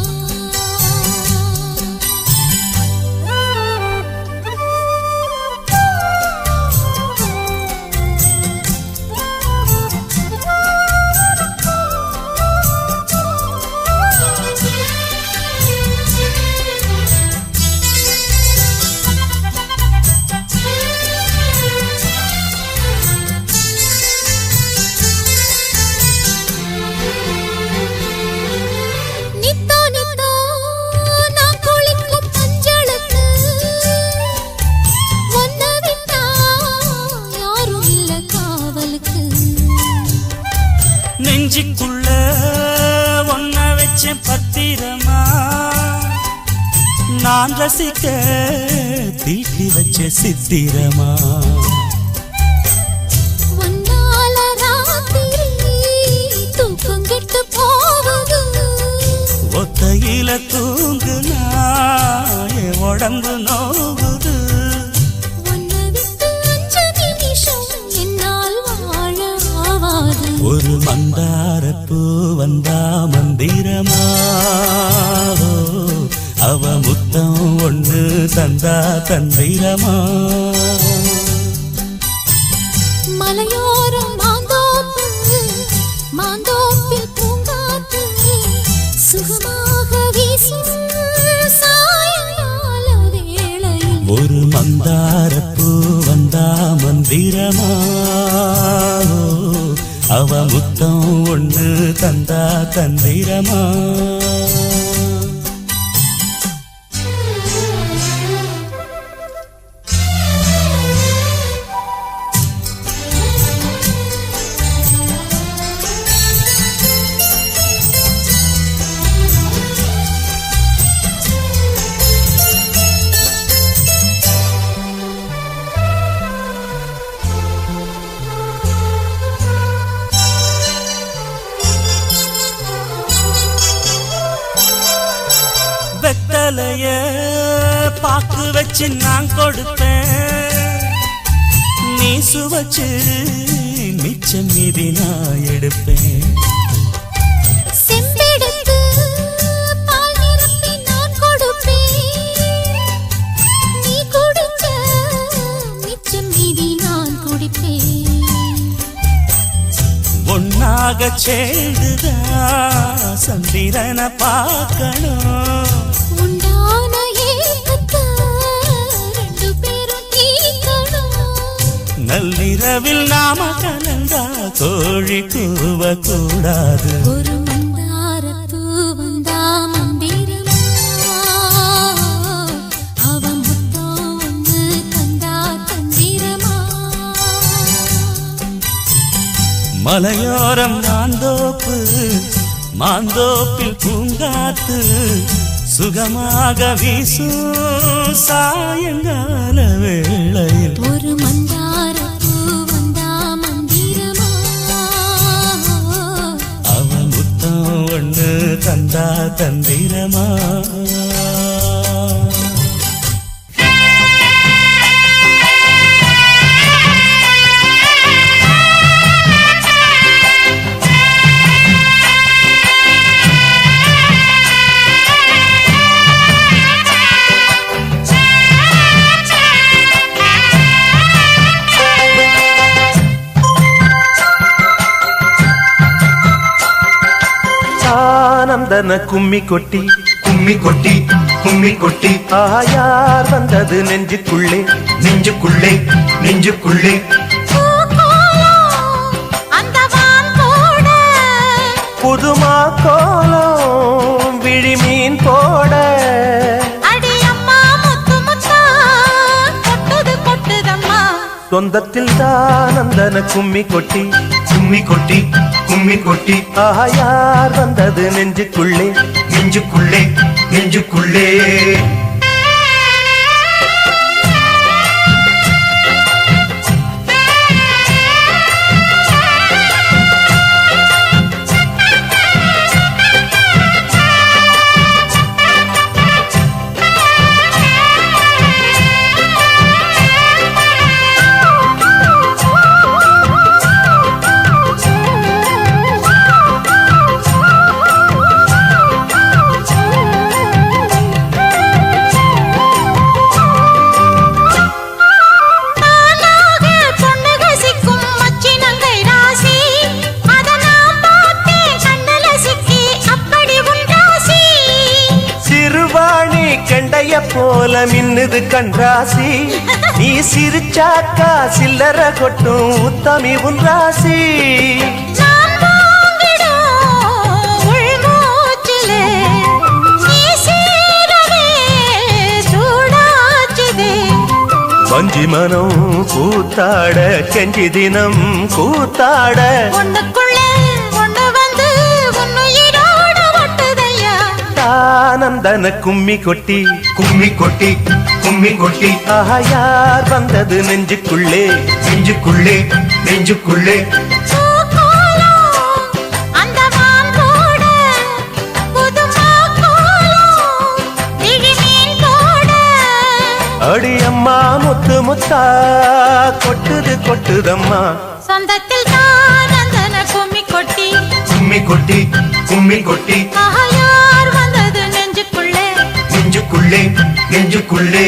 நெஞ்சுக்குள்ள ஒன்ன வச்ச பத்திரமா நான் ரசிக்க தீட்டி வச்ச சித்திரமா வந்தால ராத்திரி தூக்கம் கெட்டு போவது ஒத்தையில தூங்குனா என் உடம்பு நோவுது உன்னை விட்டு 5 நிமிஷம் என்னால் வாழ ஆவாது ஒரு மந்தாரப்பூ வந்தா மந்திரமா அவ முத்தம் ஒண்ணு தந்தா தந்திரமா மலையோரம் மாந்தோப்பு மாந்தோப்பில் பூங்காத்து சுகமாக வீசும் சாயங்கால வேளையில் ஒரு மந்தாரப்பூ வந்தா மந்திரமா அவ முத்தம் ஒண்ணு தந்தா தந்திரமா வெத்தலைய பாக்கு வச்சு நான் கொடுப்பேன் நீ சுவச்சு மிச்சம் மீதி நான் எடுப்பேன் செம்பெடுத்து பால் நிரப்பி நான் கொடுப்பேன் நீ குடிச்ச மிச்சம் மீதி நான் குடிப்பேன் ஒன்னாக சேர்ந்துதான் சந்திரனை பார்க்கணும் உண்டான ஏக்கத்தை ரெண்டு பேரும் தீர்க்கணும் நள்ளிரவில் நாம கலந்தா கோழி கூவ கூடாது ஒரு மந்தாரத்தூ வந்தா மந்திரமா அவ முத்தம் ஒன்று தந்தா தந்திரமா மலையோரம் மாந்தோப்பு மாந்தோப்பில் பூங்காத்து சுகமாக வீசும் சாயங்கால வேளையில் ஒரு மந்தாரப்பூ வந்தா மந்திரமா அவ முத்தம் ஒண்ணு தந்தா தந்திரமா ஆனந்தன கும்மி கொட்டி கும்மி கொட்டி கும்மி கொட்டி ஆயார் வந்தது நெஞ்சுக்குள்ளே நெஞ்சுக்குள்ளே நெஞ்சுக்குள்ளே புதுமா கோலம் விழிமீன் போட சொந்தத்தில் தானந்தன கும்மி கொட்டி கும்மி கொட்டி கும்மி கொட்டி ஆயார் வந்தது நெஞ்சுக்குள்ளே நெஞ்சுக்குள்ளே நெஞ்சுக்குள்ளே போல மின்னுது கண்ராசி நீ சிரிச்சாக்கா சில்லற கொட்டும் உத்தமி உன் ராசி வஞ்சி மனம் கூத்தாட கெஞ்சி தினம் கூத்தாட ஆனந்தன கும்மி கொட்டி கும்மி கொட்டி கும்மி கொட்டி ஆயார் வந்தது நெஞ்சுக்குள்ளே நெஞ்சுக்குள்ளே நெஞ்சுக்குள்ளே அடி அம்மா முத்து முத்தா கொட்டுது கொட்டுதம்மா சொந்தத்தில் தானந்தன கும்மி கொட்டி கும்மி கொட்டி கும்மி கொட்டி ஆயார் வந்தது நெஞ்சுக்குள்ளே நெஞ்சு நெஞ்சுக்குள்ளே நெஞ்சுக்குள்ளே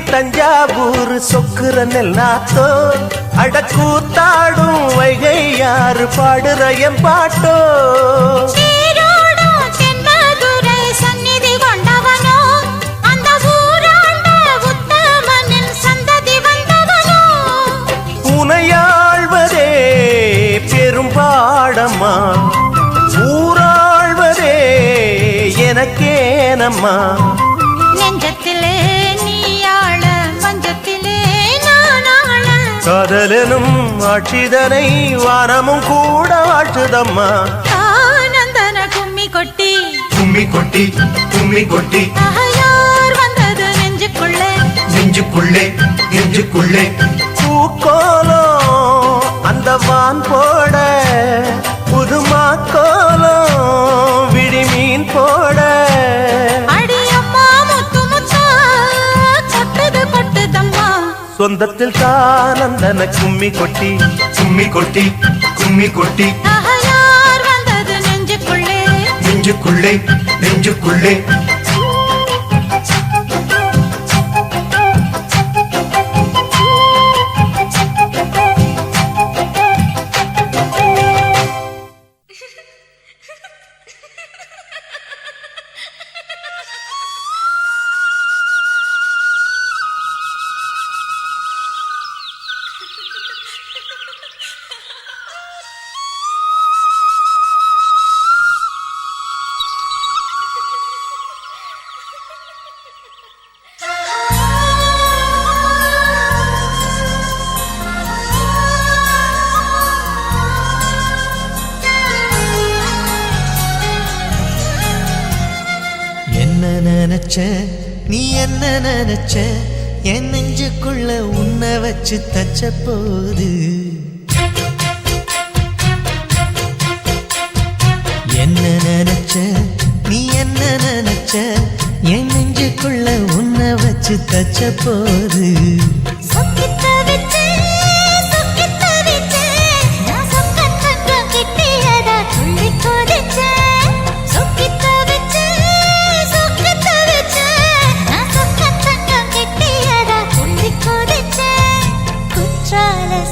தஞ்சாவூர் சொக்குற நெல் நாத்தோ அடக்கூத்தாடும் வைகை யாரு பாடுற என் பாட்டோ உனையாழ்வதே பெரும்பாடம்மா ஊராழ்வதே எனக்கேனம்மா காதலனும் ஆட்சிதனை வானமும் கூட வாழ்த்துதம்மா ஆனந்தன கும்மி கொட்டி கும்மி கொட்டி கும்மி கொட்டி யார் வந்தது நெஞ்சுக்குள்ளே நெஞ்சுக்குள்ளே நெஞ்சுக்குள்ளே பூக்கோலோ அந்த வான் போட புதுமா கோலோ விடிமீன் போட சொந்தத்தில் தானந்தன கும்மி கொட்டி கும்மி கொட்டி கும்மி கொட்டி யார் வந்தது நெஞ்சுக்குள்ளே நெஞ்சுக்குள்ளே நெஞ்சுக்குள்ளே நினைச்ச நீ என்ன நினைச்ச என் நெஞ்சுக்குள்ள உன்னை வச்சு தச்ச போது என்ன நினைச்ச நீ என்ன நினைச்ச என் நெஞ்சுக்குள்ள உன்னை வச்சு தச்ச போது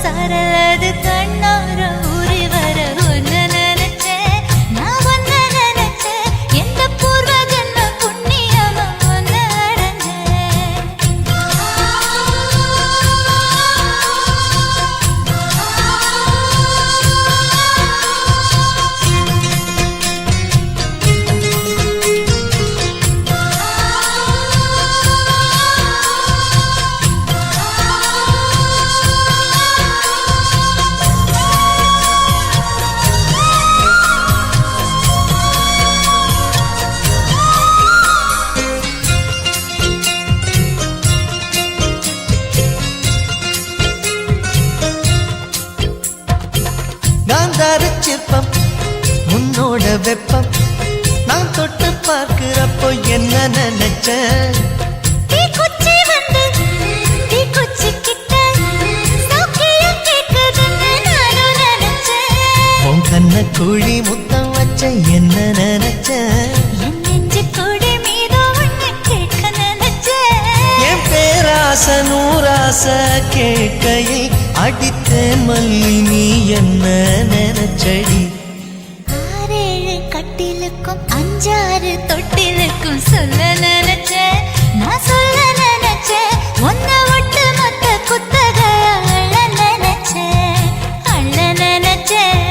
சரது கண்ணோர ஊறி வர ஒன்னு நினைச்ச நான் ஒன்னு நினைச்ச எந்த பூர்வ ஜன்ம புண்ணியமா ஒன்னு அடைஞ்ச சிற்பம் உன்னோட வெப்பம் நான் தொட்டு பார்க்கிறப்போ என்ன நினைச்ச குச்சி வந்து குச்சி கிட்ட சோக்கியம் கேக்குதுன்னு நானும் நினைச்சேன் உன் கண்ண குழி முத்தம் வச்ச என்ன நினைச்ச என் நெஞ்சு கூடி மீதோ ஒண்ணு கேட்க நினைச்சேன் என் பேராச நூறாச கேட்கையை அடித்தேன் மல்லி நீ என்ன நினைச்சடி 6 கட்டிலுக்கும் 5 தொட்டிலுக்கும் சொல்ல நினைச்சேன் நான் சொல்ல நினைச்சேன் ஒன்ன விட்டு மொத்த குத்தக அள்ள நினைச்சேன் நான் அள்ள நினைச்சேன்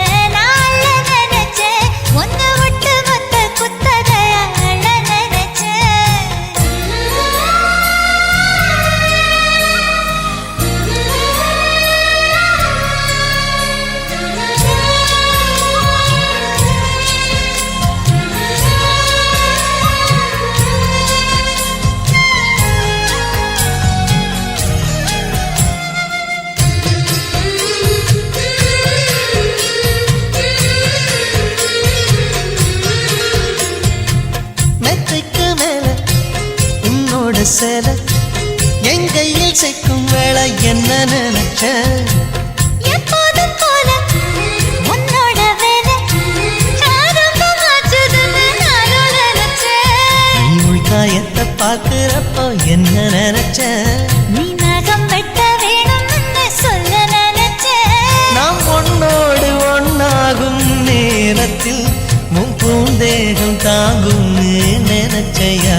ஒன்ன விட்டு மொத்த குத்தக அள்ள நினைச்சேன் சேர்க்கும் வேலை என்ன நினைச்ச எப்போதும் போல உன்னோட வேலை ஆரம்பமாச்சுதுன்னு நானும் நினைச்சேன். நீ உள்காயத்தை பார்க்கிறப்போ என்ன நினைச்ச நீ நகம் வெட்ட வேணும்னு சொல்ல நினைச்சேன். நாம் ஒன்னோடு ஒன்னாகும் நேரத்தில் உன் பூந்தேகம் தாங்கும் நினைச்சையா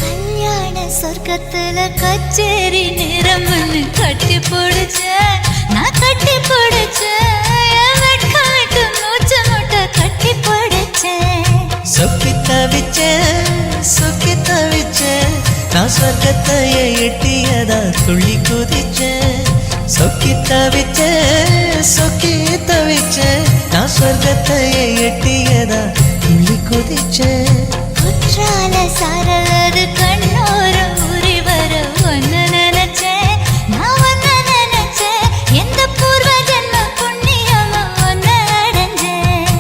கல்யாண சொர்க்கத்துல கச்சேரி நிறம்னு கட்டி பிடிச்ச நான் கட்டி பிடிச்சேன். வெட்கம் விட்டு மூச்சு முட்டை கட்டி பிடிச்சேன். சொக்கி தவிச்சேன் நான் சொர்க்கத்தையே எட்டியதா துள்ளி குதிச்சேன் சொக்கி தவிச்சேன் நான் சொர்க்கத்தையே எட்டியதா துள்ளி குதிச்சேன் குற்றால சாரலது கண்ணோர ஊறி வர ஒன்னு நினைச்சேன். நான் ஒன்னு நினைச்சேன். எந்த பூர்வ ஜென்ம புண்ணியமா ஒன்னு அடைஞ்சேன்.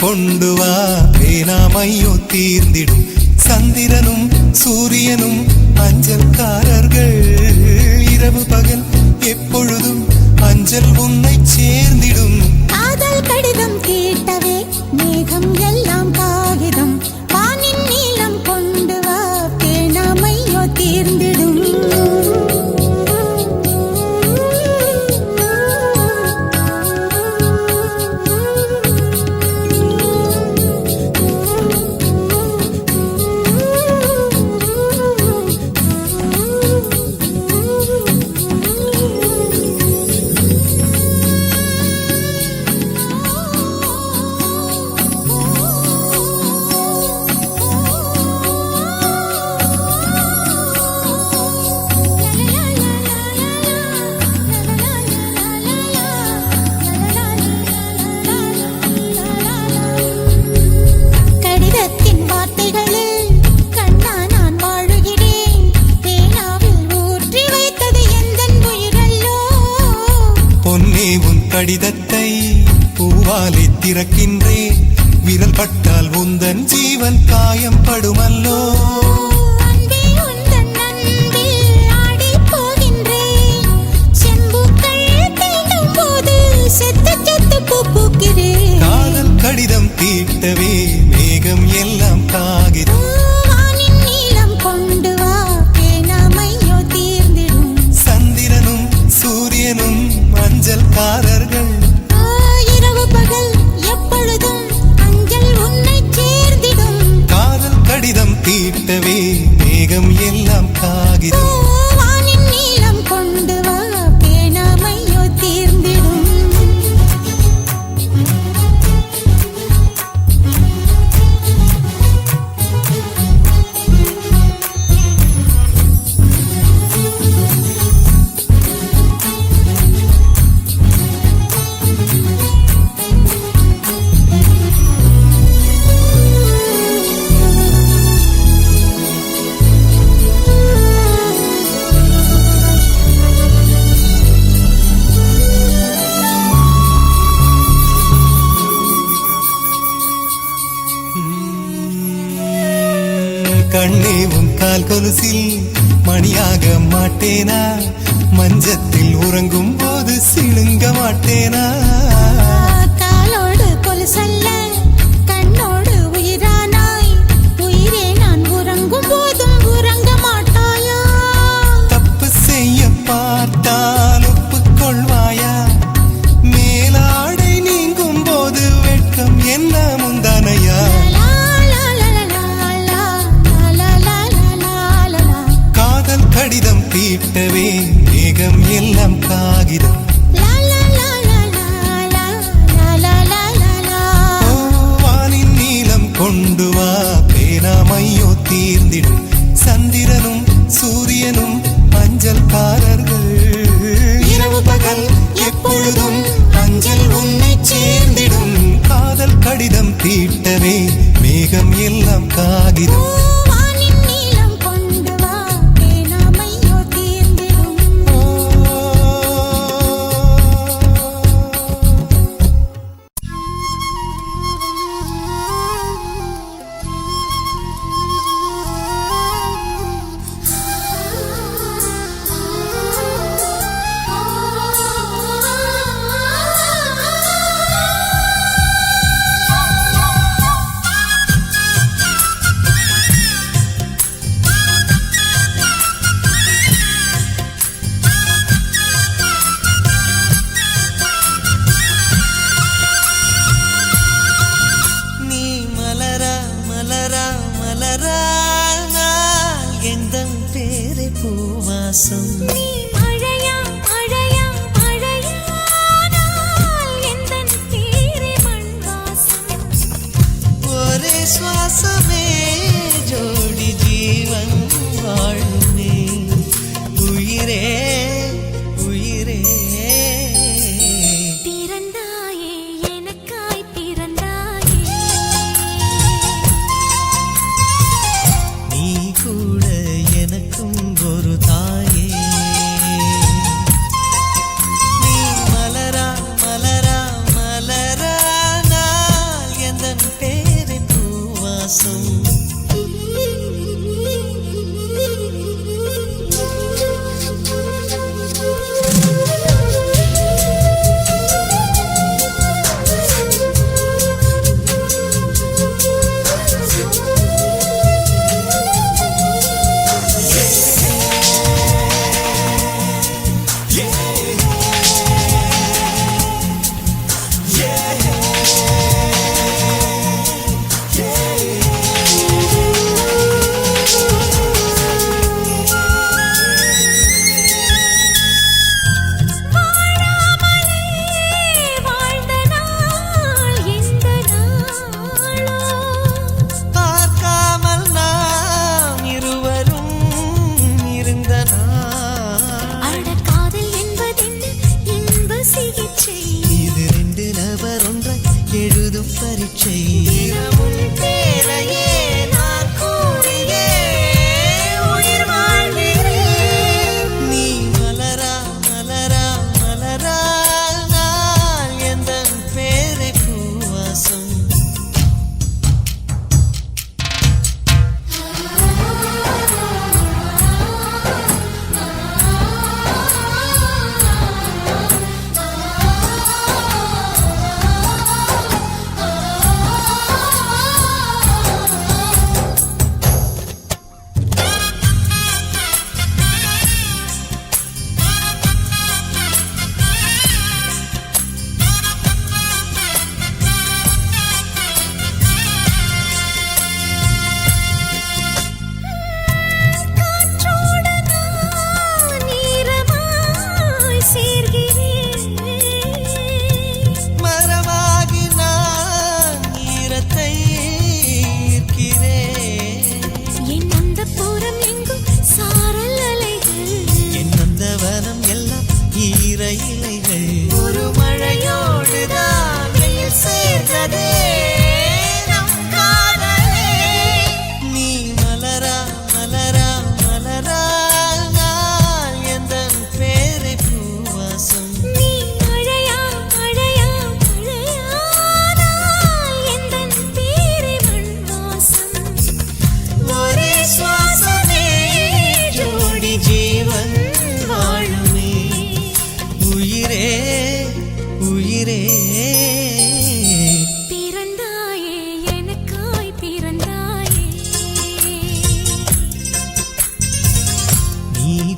கொண்டு வா பேனாமையோ தீர்ந்திடும் சந்திரனும் சூரியனும் அஞ்சல்காரர்கள் இரவு பகல் எப்பொழுதும் அஞ்சல் உன்னை சேர்ந்திடும் காதல் கடிதம் கேட்டவே மேகம் எல்லாம் காகிதம் வானின் நீளம் கொண்டு வா பேனாமையோ தீர்ந்திடும் கடிதத்தை பூவாலை திறக்கின்றேன் விரல் பட்டால் உந்தன் ஜீவன் காயம் படுமல்லோ காதல் கடிதம் தீட்டவே மேகம் எல்லாம் காகிதம் சந்திரனும் சூரியனும் அஞ்சல்காரர்கள் இரவு பகல் எப்பொழுதும் அஞ்சல் உன்னை சேர்ந்திடும் காதல் கடிதம் தீட்டவே மேகம் எல்லாம் காகிதம் வானின் நீளம் கொண்டு வா பேனாமையோ தீர்ந்திடும் கண்ணே உன் கால் கொலுசில் மணியாக மாட்டேனா மஞ்சத்தில் உறங்கும் போது சிணுங்க மாட்டேனா காலோடு கொலுசல்ல கண்ணோடு உயிரானாய் உயிரே நான் உறங்கும் போதும் உறங்க மாட்டாயா தப்பு செய்ய பார்த்தால் ஒப்புக்கொள்வாயா மேலாடை நீங்கும் போது வெட்கம் என்ன முந்தானையா காதல் கடிதம் தீட்டவே மேகம் எல்லாம் காகிதம் வானின் நீளம் கொண்டு வா பேனாமையோ தீர்ந்திடும் சந்திரனும் சூரியனும் அஞ்சல்காரர்கள் இரவு பகல் எப்பொழுதும் அஞ்சல் உன்னை சேர்ந்திடும் காதல் கடிதம் தீட்டவே மேகம் எல்லாம் காகிதம் சுவாசமே ஜோடி ஜீவன் வாழுமே உயிரே உயிரே பிறந்தாயே எனக்காய் பிறந்தாயே நீ கூட எனக்கும் ஒரு தாயே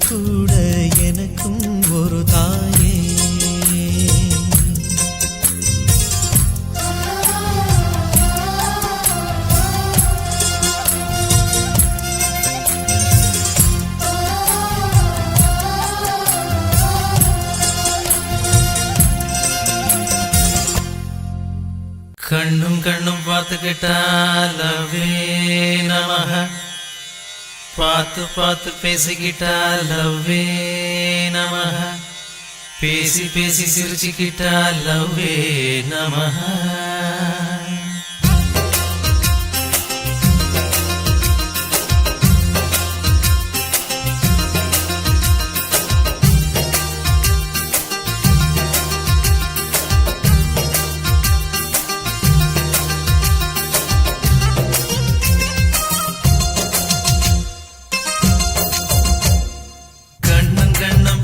கூட எனக்கும் ஒரு தாயே. கண்ணும் கண்ணும் பார்த்துக்கிட்டா லவ்வே நமஹ, பார்த்து பார்த்து பேசிக்கிட்டா லவ்வே நமஹ, பேசி பேசி சிரிச்சுக்கிட்டா லவ்வே நமஹ.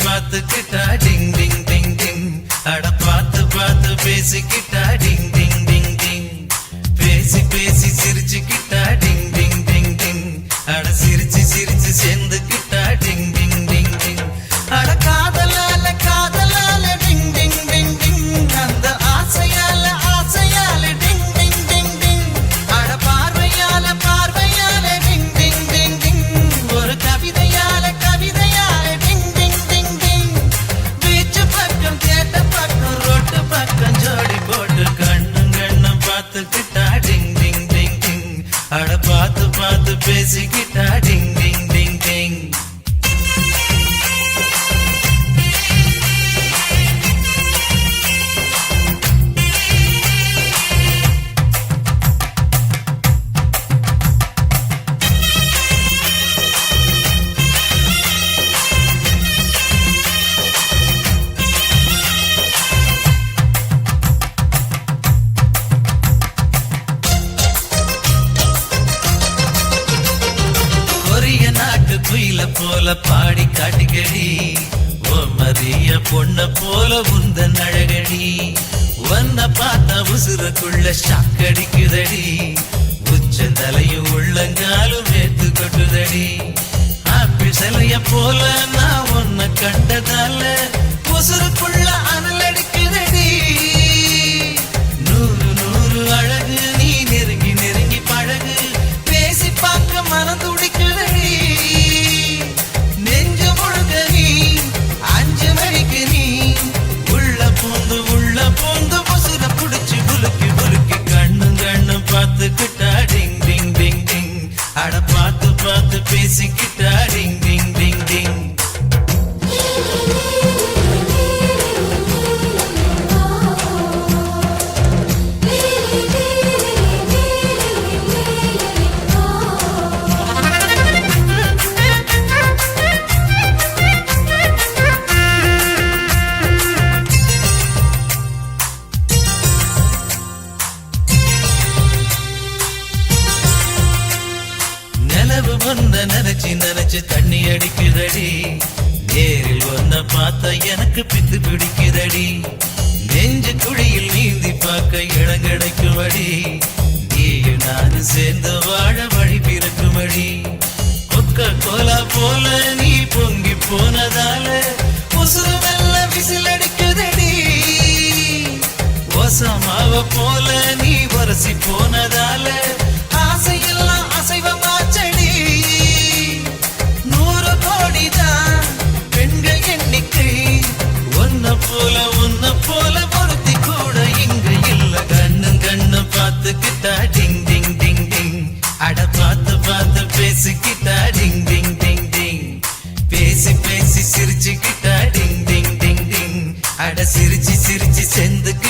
பார்த்துக்கிட்டா டிங் டிங் டிங் டிங், அட பார்த்து பார்த்து பேசிக்கிட்டா டிங் டிங் டிங் டிங், பேசி பேசி சிரிச்சுக்கிட்டா டிங் டிங் டிங் டிங், அட சிரிச்சு சிரிச்சு சேர்ந்துக்கிட்டா டிங் டிங் டிங் டிங், அட காதலால காதலால டிங் டிங் டிங் டிங், அந்த ஆசையால ஆசையால டிங் டிங் டிங் டிங், அட பார்வையால பார்வையால டிங் டிங் டிங் டிங், ஒரு கவிதையால கவிதையால டிங் டிங் டிங் டிங், பீச்சு பக்கம் கேட்ட பக்கம் ரோட்டு பக்கம் ஜோடி போட்டு கண்ணும் கண்ணும் பார்த்துக்கிட்டா டிங் டிங் டிங் டிங், அட பார்த்து பார்த்து பேசிக்கிட்டா டிங் டிங் டிங் டிங். குயில போல பாடி காட்டுகடி, ஓ மரிய பொண்ண போல உந்தன் அழகடி, உன்ன பார்த்தா உசுருக்குள்ள ஷாக்கடிக்குதடி, உச்ச தலையும் உள்ளங்காலும் ஏத்து கொட்டுதடி, ஆப்பிள் சிலைய போல நான் உன்னை கண்டதால உசுருக்குள்ள அனல் அடிக்குதடி, நூறு நூறு அழகு நீ நெருங்கி நெருங்கி பழகு, பேசி பார்க்க மனம் துடிக்குதடி, பார்த்துக்கிட்டா டிங் டிங் டிங் டிங், அட பார்த்து பார்த்து பேசிக்கிட்டா டிங் டிங் டிங் டிங். ஒன்ன நினைச்சு நினைச்சு தண்ணி அடிக்குதடி, நேரில் ஒன்ன பார்த்தா எனக்கு பித்து பிடிக்குதடி, நெஞ்சு குழியில் நீந்தி பார்க்க இடம் கிடைக்குமடி, நீயும் நானும் சேர்ந்து வாழ வழி பிறக்குமடி, கொக்க கோலா போல நீ பொங்கி போனதால உசுறு வெல்ல விசில் அடிக்குதடி, ஓசமாவ போல நீ வரசி போனதால ஆசையெல்லாம் அசைவமாச்சடி, 100 கோடிதான் பெண்கள் எண்ணிக்கை, உன்ன போல ஒருத்தி கூட இங்க இல்ல, கண்ணும் கண்ணும் பார்த்துக்கிட்டா டிங் டிங் டிங் டிங், அட பார்த்து பார்த்து பேசிக்கிட்டா டிங் டிங் டிங் டிங், பேசி பேசி சிரிச்சுக்கிட்டா டிங் டிங் டிங் டிங், அட சிரிச்சு சிரிச்சு செந்துக்கு